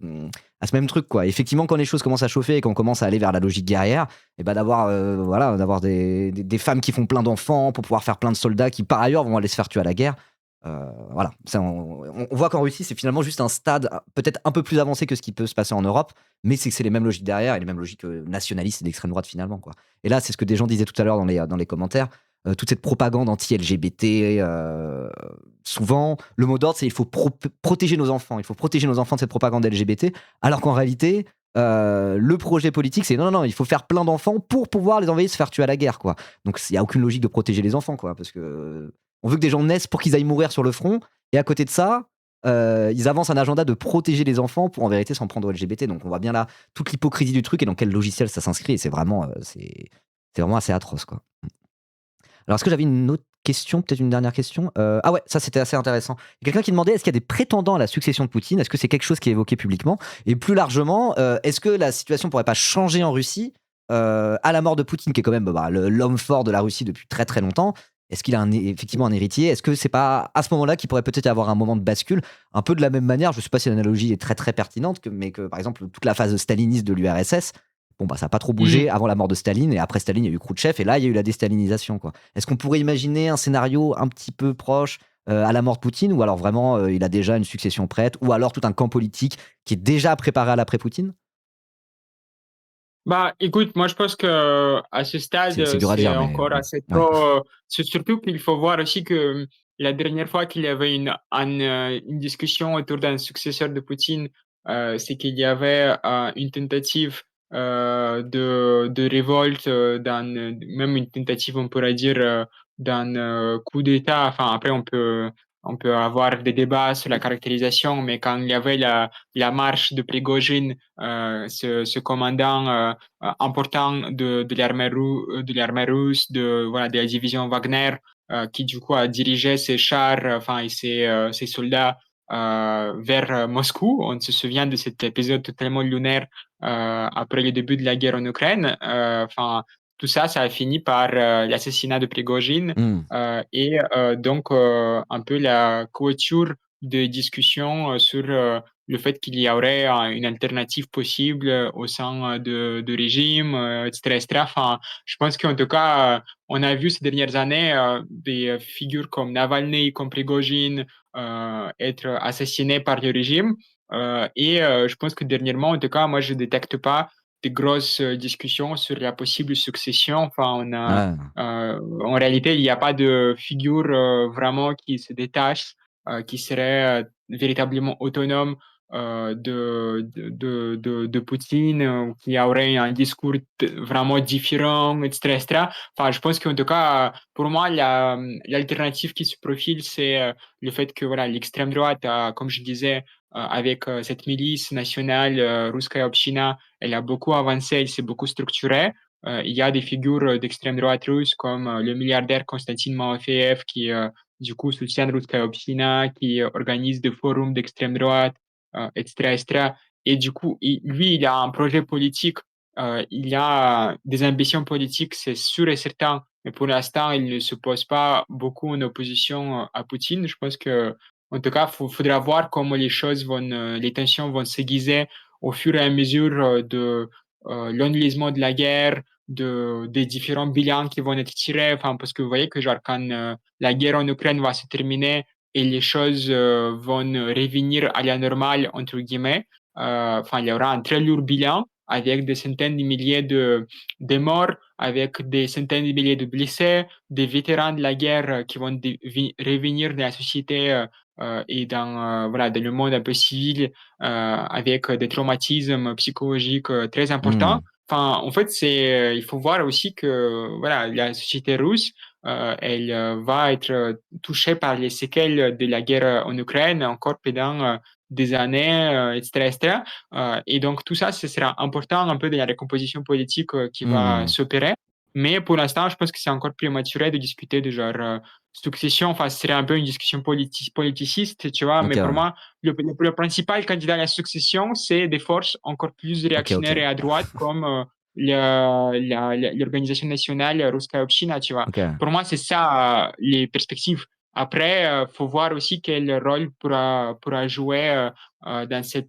même truc, quoi. Effectivement, quand les choses commencent à chauffer et qu'on commence à aller vers la logique guerrière, et ben d'avoir voilà, d'avoir des femmes qui font plein d'enfants pour pouvoir faire plein de soldats qui, par ailleurs, vont aller se faire tuer à la guerre. Voilà. Ça, on voit qu'en Russie, c'est finalement juste un stade peut-être un peu plus avancé que ce qui peut se passer en Europe, mais c'est que c'est les mêmes logiques derrière et les mêmes logiques nationalistes et d'extrême droite finalement, quoi. Et là, c'est ce que des gens disaient tout à l'heure dans les commentaires. Toute cette propagande anti-LGBT, souvent, le mot d'ordre, c'est il faut protéger nos enfants. Il faut protéger nos enfants de cette propagande LGBT, alors qu'en réalité, le projet politique, c'est non, non, non, il faut faire plein d'enfants pour pouvoir les envoyer se faire tuer à la guerre, quoi. Donc, il n'y a aucune logique de protéger les enfants, quoi, parce que on veut que des gens naissent pour qu'ils aillent mourir sur le front, et à côté de ça, ils avancent un agenda de protéger les enfants pour en vérité s'en prendre aux LGBT. Donc, on voit bien là toute l'hypocrisie du truc et dans quel logiciel ça s'inscrit, et c'est vraiment assez atroce, quoi. Alors, est-ce que j'avais une autre question, peut-être une dernière question? Ah ouais, ça c'était assez intéressant. Il y a quelqu'un qui demandait est-ce qu'il y a des prétendants à la succession de Poutine? Est-ce que c'est quelque chose qui est évoqué publiquement? Et plus largement, est-ce que la situation pourrait pas changer en Russie à la mort de Poutine, qui est quand même bah, l'homme fort de la Russie depuis très très longtemps? Est-ce qu'il a effectivement un héritier? Est-ce que c'est pas à ce moment-là qu'il pourrait peut-être y avoir un moment de bascule? Un peu de la même manière, je ne sais pas si l'analogie est très très pertinente, mais que par exemple toute la phase staliniste de l'URSS, bon, bah, ça n'a pas trop bougé Mhm. avant la mort de Staline, et après Staline, il y a eu Khrouchtchev, et là, il y a eu la déstalinisation, quoi. Est-ce qu'on pourrait imaginer un scénario un petit peu proche à la mort de Poutine, ou alors vraiment il a déjà une succession prête, ou alors tout un camp politique qui est déjà préparé à l'après-Poutine? Bah, écoute, moi je pense que à ce stade, C'est dur à c'est dire, mais encore assez ouais. tôt. C'est surtout qu'il faut voir aussi que la dernière fois qu'il y avait une discussion autour d'un successeur de Poutine, c'est qu'il y avait une tentative de révolte, même une tentative, on pourrait dire, d'un coup d'État. Enfin, après, on peut avoir des débats sur la caractérisation, mais quand il y avait la marche de Prigojine, ce commandant important de l'armée russe, voilà, de la division Wagner, qui du coup a dirigé ses chars, enfin, et ses soldats vers Moscou. On se souvient de cet épisode totalement lunaire après le début de la guerre en Ukraine. Enfin, tout ça, ça a fini par l'assassinat de Prigojine Hmm. et donc un peu la couverture de discussions sur le fait qu'il y aurait une alternative possible au sein de régime, etc., etc. Enfin, je pense qu'en tout cas, on a vu ces dernières années des figures comme Navalny, comme Prigojine, être assassinés par le régime. Et je pense que dernièrement, en tout cas, moi, je détecte pas de grosses discussions sur la possible succession. Enfin, Ouais. en réalité, il n'y a pas de figure vraiment qui se détache, qui serait véritablement autonome de Poutine, qui aurait un discours vraiment différent, etc., etc. Enfin, je pense qu'en tout cas, pour moi, l'alternative qui se profile, c'est le fait que voilà, l'extrême droite, comme je disais, avec cette milice nationale, Ruskaya Община, elle a beaucoup avancé, elle s'est beaucoup structurée. Il y a des figures d'extrême droite russe comme le milliardaire Konstantin Malafeev qui du coup soutient Ruskaya Община, qui organise des forums d'extrême droite, etc., etc. Et du coup, lui, il a un projet politique il y a des ambitions politiques, c'est sûr et certain, mais pour l'instant, il ne se pose pas beaucoup en opposition à Poutine. Je pense que, en tout cas, faudra voir comment les choses les tensions vont s'aiguiser au fur et à mesure de l'enlisement de la guerre, des différents bilans qui vont être tirés. Enfin, parce que vous voyez que genre quand la guerre en Ukraine va se terminer et les choses vont revenir à la normale entre guillemets, enfin, il y aura un très lourd bilan avec des centaines de milliers de morts, avec des centaines de milliers de blessés, des vétérans de la guerre qui vont revenir dans la société et voilà, dans le monde un peu civil avec des traumatismes psychologiques très importants. Hmm. Enfin, en fait, il faut voir aussi que voilà, la société russe, elle va être touchée par les séquelles de la guerre en Ukraine encore pendant des années, etc., etc. Et donc, tout ça, ce sera important un peu de la recomposition politique qui va Hmm. s'opérer. Mais pour l'instant, je pense que c'est encore prématuré de discuter de genre succession. Enfin, ce serait un peu une discussion politiciste, tu vois. Ok, Mais pour ouais. moi, le principal candidat à la succession, c'est des forces encore plus Ok, ok. réactionnaires et à droite, comme l'Organisation nationale Ruskaya Община, tu vois. Ok. Pour moi, c'est ça les perspectives. Après, faut voir aussi quel rôle pourra jouer dans cette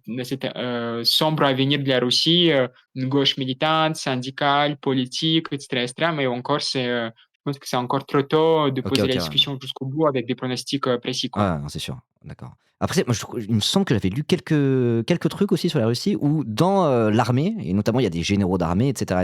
sombre avenir de la Russie, une gauche militante, syndicale, politique, etc., etc. Mais encore, je pense que c'est encore trop tôt de Ok, poser la ok, ouais. discussion jusqu'au bout avec des pronostics précis, quoi. Ouais, non, c'est sûr, d'accord. Après, moi, il me semble que j'avais lu quelques trucs aussi sur la Russie où, dans l'armée, et notamment il y a des généraux d'armée, etc.,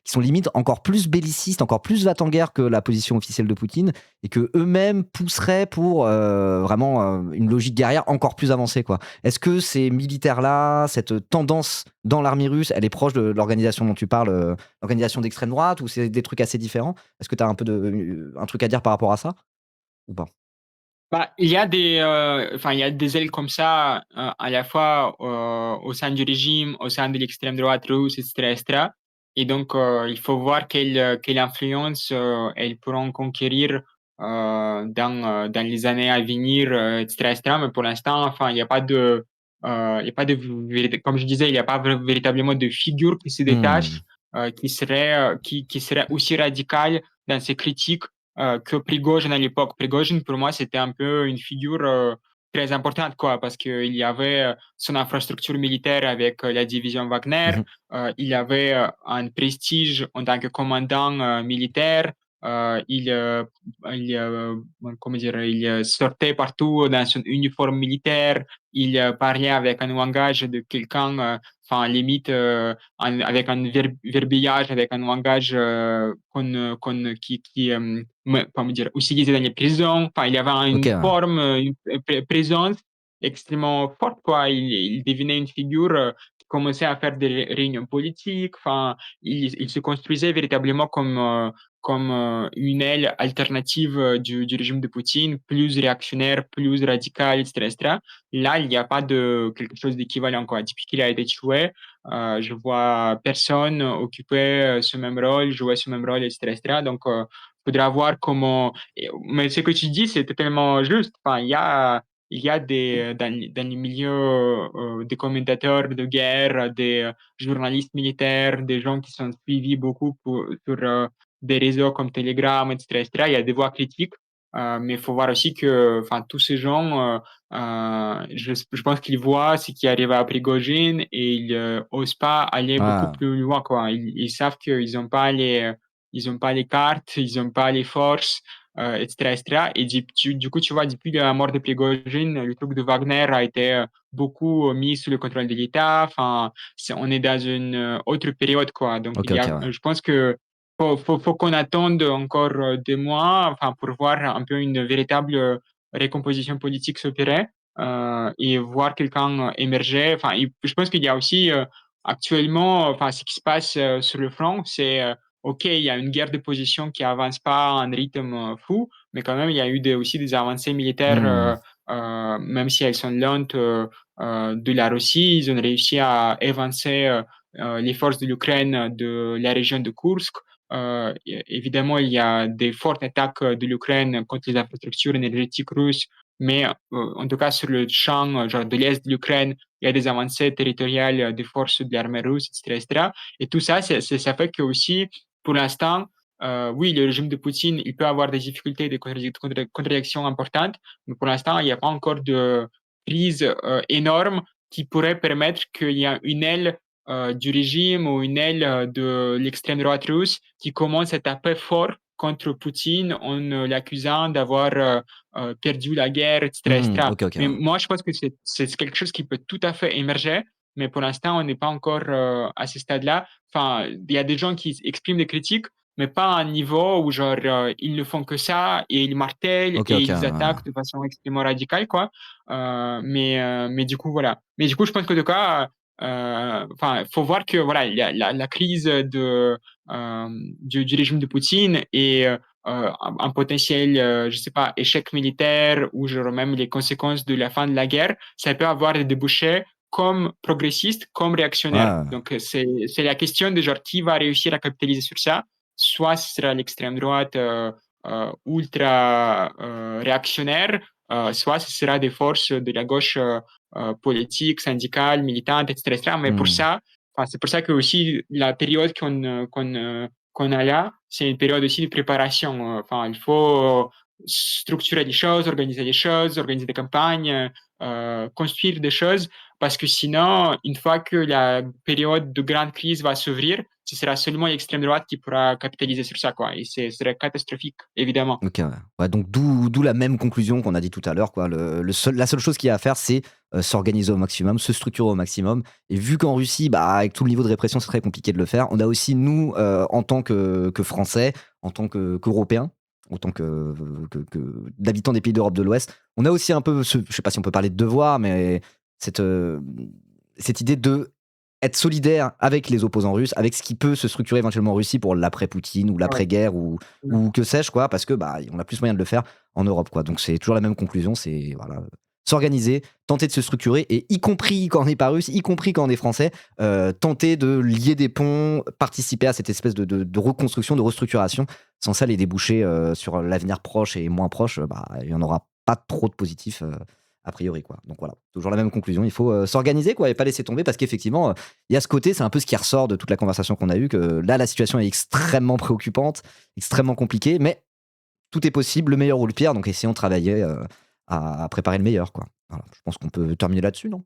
qui sont limite encore plus bellicistes, encore plus va en guerre que la position officielle de Poutine, et que eux-mêmes pousseraient pour vraiment une logique guerrière encore plus avancée, quoi. Est-ce que ces militaires-là, cette tendance dans l'armée russe, elle est proche de l'organisation dont tu parles, l'organisation d'extrême droite, ou c'est des trucs assez différents? Est-ce que tu as un peu un truc à dire par rapport à ça, ou pas? Bah, enfin, il y a des ailes comme ça, à la fois au sein du régime, au sein de l'extrême droite russe, etc., etc. Et donc, il faut voir quelle influence elles pourront conquérir dans les années à venir, etc., etc. Mais pour l'instant, enfin, il n'y a pas il y a pas comme je disais, il n'y a pas véritablement de figure qui se Hmm. détache, qui serait aussi radicale dans ses critiques que Prigozhin à l'époque. Prigozhin, pour moi, c'était un peu une figure très importante, quoi, parce qu'il y avait son infrastructure militaire avec la division Wagner, Mhm. il avait un prestige en tant que commandant militaire, il comment dire, il sortait partout dans son uniforme militaire, il parlait avec un langage de quelqu'un, enfin, limite, avec un verbiage, avec un langage comment dire, utilisé dans les prisons. Enfin, il y avait Ok, une ouais. forme, une présence extrêmement forte, quoi. Il devenait une figure qui commençait à faire des réunions politiques. Enfin, il se construisait véritablement comme une aile alternative du régime de Poutine, plus réactionnaire, plus radical, etc., etc. Là, il n'y a pas de quelque chose d'équivalent, quoi. Depuis qu'il a été tué, je vois personne occuper ce même rôle, jouer ce même rôle, etc., etc. Donc, faudra voir comment. Mais ce que tu dis, c'est totalement juste. Enfin, il y a dans les milieux des commentateurs de guerre, des journalistes militaires, des gens qui sont suivis beaucoup sur des réseaux comme Telegram, etc., etc. Il y a des voix critiques, mais il faut voir aussi que, enfin, tous ces gens, je pense qu'ils voient ce qui arrive à Prigogine et ils osent pas aller beaucoup Ouais. plus loin, quoi. Ils savent qu'ils n'ont pas ils ont pas les cartes, ils n'ont pas les forces, etc., etc. Et du coup, tu vois, depuis la mort de Prigogine, le truc de Wagner a été beaucoup mis sous le contrôle de l'État. Enfin, on est dans une autre période, quoi. Donc, Ok, ok, ouais. je pense que faut qu'on attende encore des mois, enfin, pour voir un peu une véritable recomposition politique s'opérer et voir quelqu'un émerger. Enfin, je pense qu'il y a aussi actuellement, enfin, ce qui se passe sur le front, c'est OK, il y a une guerre de position qui avance pas à un rythme fou, mais quand même, il y a eu aussi des avancées militaires, Hmm. même si elles sont lentes de la Russie. Ils ont réussi à évincer les forces de l'Ukraine de la région de Kursk. Évidemment, il y a des fortes attaques de l'Ukraine contre les infrastructures énergétiques russes mais en tout cas sur le champ genre de l'Est de l'Ukraine, il y a des avancées territoriales des forces de l'armée russe, etc., etc. Et tout ça, ça fait que aussi, pour l'instant, oui, le régime de Poutine, il peut avoir des difficultés de contre-réaction importantes, mais pour l'instant, il n'y a pas encore de crise énorme qui pourrait permettre qu'il y ait une aile du régime ou une aile de l'extrême droite russe qui commence à taper fort contre Poutine en l'accusant d'avoir perdu la guerre, etc., etc. Ok, ok, Mais ouais. moi, je pense que c'est quelque chose qui peut tout à fait émerger, mais pour l'instant, on n'est pas encore à ce stade-là. Enfin, il y a des gens qui expriment des critiques, mais pas à un niveau où genre ils ne font que ça et ils martèlent Ok, et ok, ils ouais. attaquent de façon extrêmement radicale, quoi. Mais du coup, voilà. Mais du coup, je pense que, en tout cas, enfin, faut voir que voilà, il y a la crise du régime de Poutine et un potentiel, je sais pas, échec militaire ou genre même les conséquences de la fin de la guerre, ça peut avoir des débouchés comme progressistes, comme réactionnaires. Ouais, Donc c'est la question de genre qui va réussir à capitaliser sur ça. Soit ce sera l'extrême droite ultra réactionnaire, soit ce sera des forces de la gauche politique, syndicale, militante, etc., etc. Mais pour hmm. ça, enfin, c'est pour ça que aussi la période qu'on a là, c'est une période aussi de préparation. Enfin, il faut structurer des choses, organiser des campagnes, construire des choses, parce que sinon, une fois que la période de grande crise va s'ouvrir, ce sera seulement l'extrême droite qui pourra capitaliser sur ça, quoi. Et ce serait catastrophique, évidemment. Ok, ouais. Ouais, donc d'où la même conclusion qu'on a dit tout à l'heure, quoi. La seule chose qu'il y a à faire, c'est s'organiser au maximum, se structurer au maximum. Et vu qu'en Russie, bah, avec tout le niveau de répression, c'est très compliqué de le faire, on a aussi, nous, en tant que Français, en tant qu'Européens, en tant d'habitants des pays d'Europe de l'Ouest, on a aussi un peu, je sais pas si on peut parler de devoir, mais cette, euh, cette idée de être solidaire avec les opposants russes, avec ce qui peut se structurer éventuellement en Russie pour l'après-Poutine ou Ouais. l'après-guerre ou que sais-je, quoi, parce que bah, on a plus moyen de le faire en Europe, quoi. Donc c'est toujours la même conclusion, c'est voilà, s'organiser, tenter de se structurer, et y compris quand on n'est pas russe, y compris quand on est français, tenter de lier des ponts, participer à cette espèce de reconstruction, de restructuration. Sans ça, les débouchés sur l'avenir proche et moins proche, bah, il n'y en aura pas trop de positifs. A priori, quoi. Donc voilà, toujours la même conclusion. Il faut s'organiser, quoi, et pas laisser tomber, parce qu'effectivement, il y a ce côté, c'est un peu ce qui ressort de toute la conversation qu'on a eue, que là, la situation est extrêmement préoccupante, extrêmement compliquée, mais tout est possible, le meilleur ou le pire, donc essayons de travailler à préparer le meilleur, quoi. Voilà, je pense qu'on peut terminer là-dessus, non?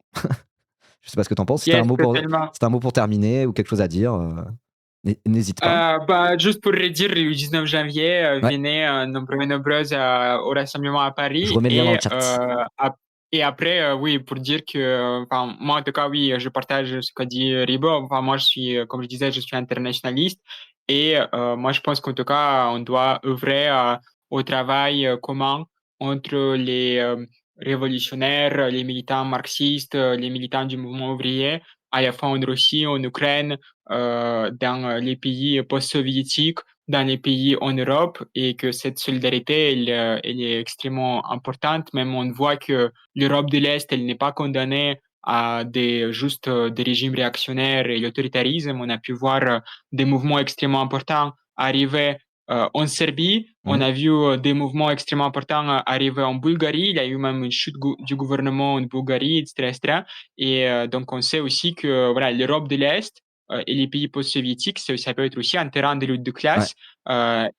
Je sais pas ce que t'en penses. Si t'as Yes, totalement. un mot pour terminer ou quelque chose à dire, n'hésite pas. Bah, juste pour redire, le 19 janvier, Ouais, venez nombreux au rassemblement à je Paris. remets le lien dans le chat. Et après, oui, pour dire que, enfin, moi, en tout cas, oui, je partage ce qu'a dit Ribo. Enfin, moi, je suis, comme je disais, je suis internationaliste. Et moi, je pense qu'en tout cas, on doit œuvrer au travail commun entre les révolutionnaires, les militants marxistes, les militants du mouvement ouvrier, à la fois en Russie, en Ukraine, dans les pays post-soviétiques, dans les pays en Europe, et que cette solidarité, elle est extrêmement importante. Même on voit que l'Europe de l'Est, elle n'est pas condamnée à juste des régimes réactionnaires et l'autoritarisme. On a pu voir des mouvements extrêmement importants arriver en Serbie. On Mhm. a vu des mouvements extrêmement importants arriver en Bulgarie. Il y a eu même une chute du gouvernement en Bulgarie, etc., etc. Et donc, on sait aussi que voilà, l'Europe de l'Est et les pays post-soviétiques, ça peut être aussi un terrain de lutte de Ouais. classe.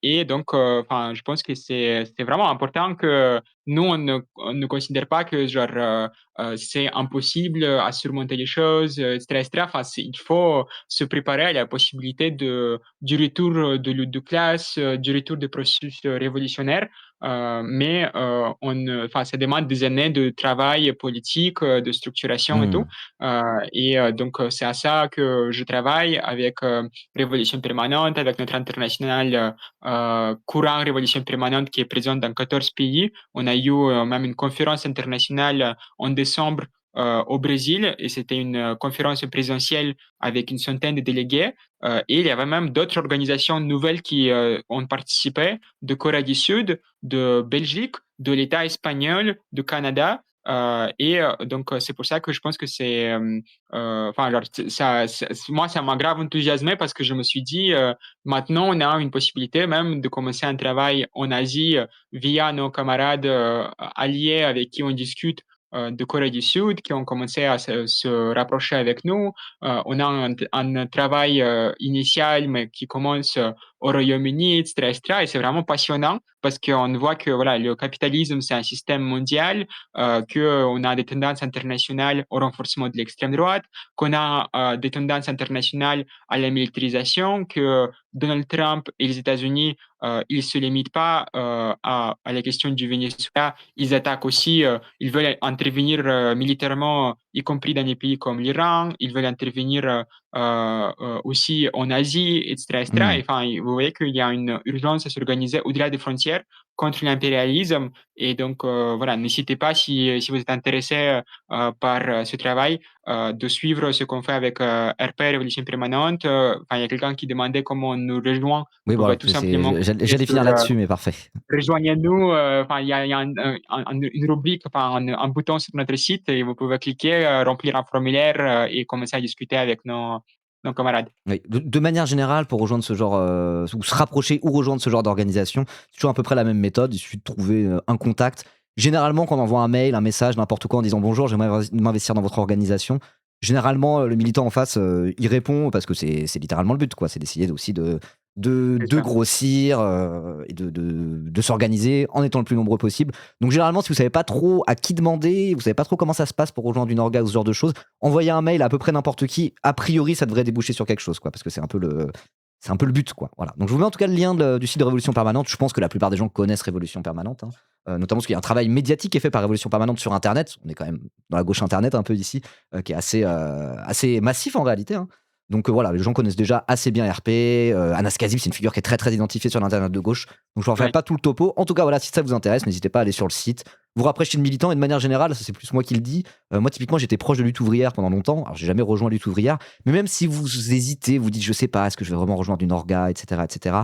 Et donc, enfin, je pense que c'est vraiment important que nous, on ne considère pas que genre, c'est impossible à surmonter les choses, etc., etc. Enfin, il faut se préparer à la possibilité du retour de lutte de classe, du retour des processus révolutionnaires. Mais enfin, ça demande des années de travail politique, de structuration et tout. Mhm. Donc, c'est à ça que je travaille avec Révolution Permanente, avec notre international courant Révolution Permanente qui est présent dans 14 pays. On a eu même une conférence internationale en décembre au Brésil, et c'était une conférence présidentielle avec une centaine de délégués. Et il y avait même d'autres organisations nouvelles qui ont participé, de Corée du Sud, de Belgique, de l'État espagnol, du Canada. Donc c'est pour ça que je pense que c'est, enfin, alors, moi, ça m'a grave enthousiasmé parce que je me suis dit, maintenant, on a une possibilité même de commencer un travail en Asie via nos camarades alliés avec qui on discute de Corée du Sud, qui ont commencé à se rapprocher avec nous. On a un travail initial, mais qui commence au Royaume-Uni, etc., etc. Et c'est vraiment passionnant parce qu'on voit que voilà, le capitalisme, c'est un système mondial, qu'on a des tendances internationales au renforcement de l'extrême droite, qu'on a des tendances internationales à la militarisation, que Donald Trump et les États-Unis, ils se limitent pas à la question du Venezuela, ils attaquent aussi, ils veulent intervenir militairement, y compris dans des pays comme l'Iran, ils veulent intervenir aussi en Asie, etc., etc. Hmm. Et, enfin, vous voyez qu'il y a une urgence à s'organiser au-delà des frontières contre l'impérialisme. Et donc, voilà, n'hésitez pas, si vous êtes intéressé par ce travail, de suivre ce qu'on fait avec RP Révolution Permanente. Enfin, il y a quelqu'un qui demandait comment on nous rejoint. Oui, Vous pouvez voilà, tout simplement cliquer j'allais sur finir là-dessus, mais parfait. rejoignez-nous. Enfin, il y a une rubrique, enfin, un bouton sur notre site et vous pouvez cliquer, remplir un formulaire et commencer à discuter avec nos camarades. Oui. De manière générale, pour rejoindre ce genre, ou se rapprocher ou rejoindre ce genre d'organisation, c'est toujours à peu près la même méthode. Il suffit de trouver un contact. Généralement, quand on envoie un mail, un message, n'importe quoi en disant bonjour, j'aimerais m'investir dans votre organisation. Généralement, le militant en face, il répond parce que c'est littéralement le but, quoi. C'est d'essayer aussi C'est de ça. grossir et de s'organiser en étant le plus nombreux possible. Donc, généralement, si vous savez pas trop à qui demander, vous savez pas trop comment ça se passe pour rejoindre une orga ou ce genre de choses, envoyer un mail à peu près n'importe qui, a priori, ça devrait déboucher sur quelque chose, quoi, parce que c'est un peu le but, quoi. Voilà. Donc, je vous mets en tout cas le lien du site de Révolution Permanente. Je pense que la plupart des gens connaissent Révolution Permanente, hein. Notamment parce qu'il y a un travail médiatique qui est fait par Révolution Permanente sur Internet. On est quand même dans la gauche Internet un peu ici, qui est assez massif en réalité, hein. Donc voilà, les gens connaissent déjà assez bien RP. Anas Kazib, c'est une figure qui est très très identifiée sur l'internet de gauche. Donc je ne referai Oui. pas tout le topo. En tout cas, voilà, si ça vous intéresse, n'hésitez pas à aller sur le site. Vous rapprochez de militants et de manière générale, ça c'est plus moi qui le dis. Moi, typiquement, j'étais proche de Lutte ouvrière pendant longtemps. Alors, j'ai jamais rejoint Lutte ouvrière. Mais même si vous hésitez, vous dites, je sais pas, est-ce que je vais vraiment rejoindre une orga, etc., etc.,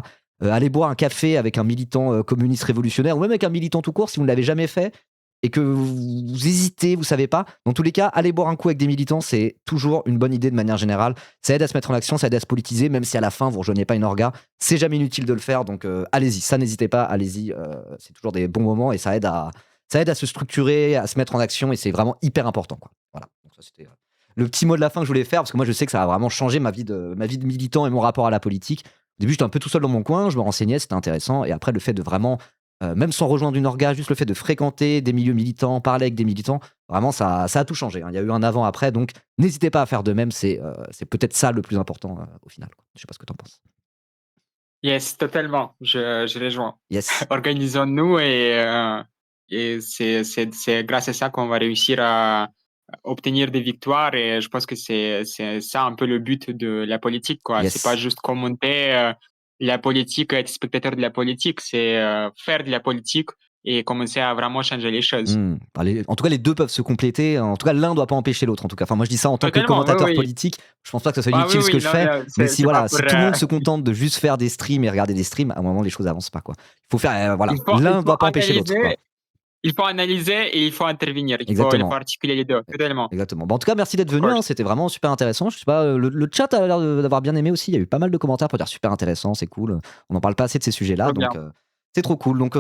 allez boire un café avec un militant communiste révolutionnaire ou même avec un militant tout court si vous ne l'avez jamais fait et que vous hésitez, vous savez pas. Dans tous les cas, aller boire un coup avec des militants, c'est toujours une bonne idée de manière générale. Ça aide à se mettre en action, ça aide à se politiser, même si à la fin, vous rejoignez pas une orga. C'est jamais inutile de le faire, donc allez-y. Ça, n'hésitez pas, allez-y. C'est toujours des bons moments et ça aide à se structurer, à se mettre en action et c'est vraiment hyper important, quoi. Voilà. Donc ça, c'était le petit mot de la fin que je voulais faire parce que moi, je sais que ça a vraiment changé ma vie de militant et mon rapport à la politique. Au début, j'étais un peu tout seul dans mon coin, je me renseignais, c'était intéressant. Et après, le fait de vraiment même sans rejoindre une orga, juste le fait de fréquenter des milieux militants, parler avec des militants, vraiment ça a tout changé, hein. Il y a eu un avant-après, donc n'hésitez pas à faire de même, c'est peut-être ça le plus important au final, quoi. Je sais pas ce que tu en penses. Yes, totalement. Je rejoins. Yes. Organisons-nous et c'est grâce à ça qu'on va réussir à obtenir des victoires. Et je pense que c'est ça un peu le but de la politique, quoi. C'est pas Yes. juste commenter la politique, être spectateur de la politique, c'est faire de la politique et commencer à vraiment changer les choses. Enfin, en tout cas, les deux peuvent se compléter. En tout cas, l'un ne doit pas empêcher l'autre. En tout cas, enfin, moi, je dis ça en tant que Totalement, oui, commentateur oui. politique. Je pense pas que ce soit Ah oui, inutile ce que oui, je non, fais. non, Mais c'est pas pour... si tout le monde se contente de juste faire des streams et regarder des streams, à un moment, les choses avancent pas, quoi. Il faut faire, voilà. il L'un ne faut doit pas empêcher l'autre, quoi. analyser, il faut analyser et il faut intervenir. Il faut Exactement. articuler les deux, totalement. Exactement. Bon, en tout cas, merci d'être Of venu, hein, course. c'était vraiment super intéressant. Je sais pas, le chat a l'air d'avoir bien aimé aussi. Il y a eu pas mal de commentaires pour dire super intéressant, c'est cool. On n'en parle pas assez de ces sujets-là, Trop bien. donc c'est trop cool. Donc,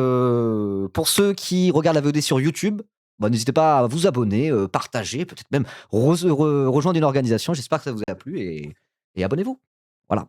pour ceux qui regardent la VOD sur YouTube, bah, n'hésitez pas à vous abonner, partager, peut-être même rejoindre une organisation. J'espère que ça vous a plu et abonnez-vous. Voilà.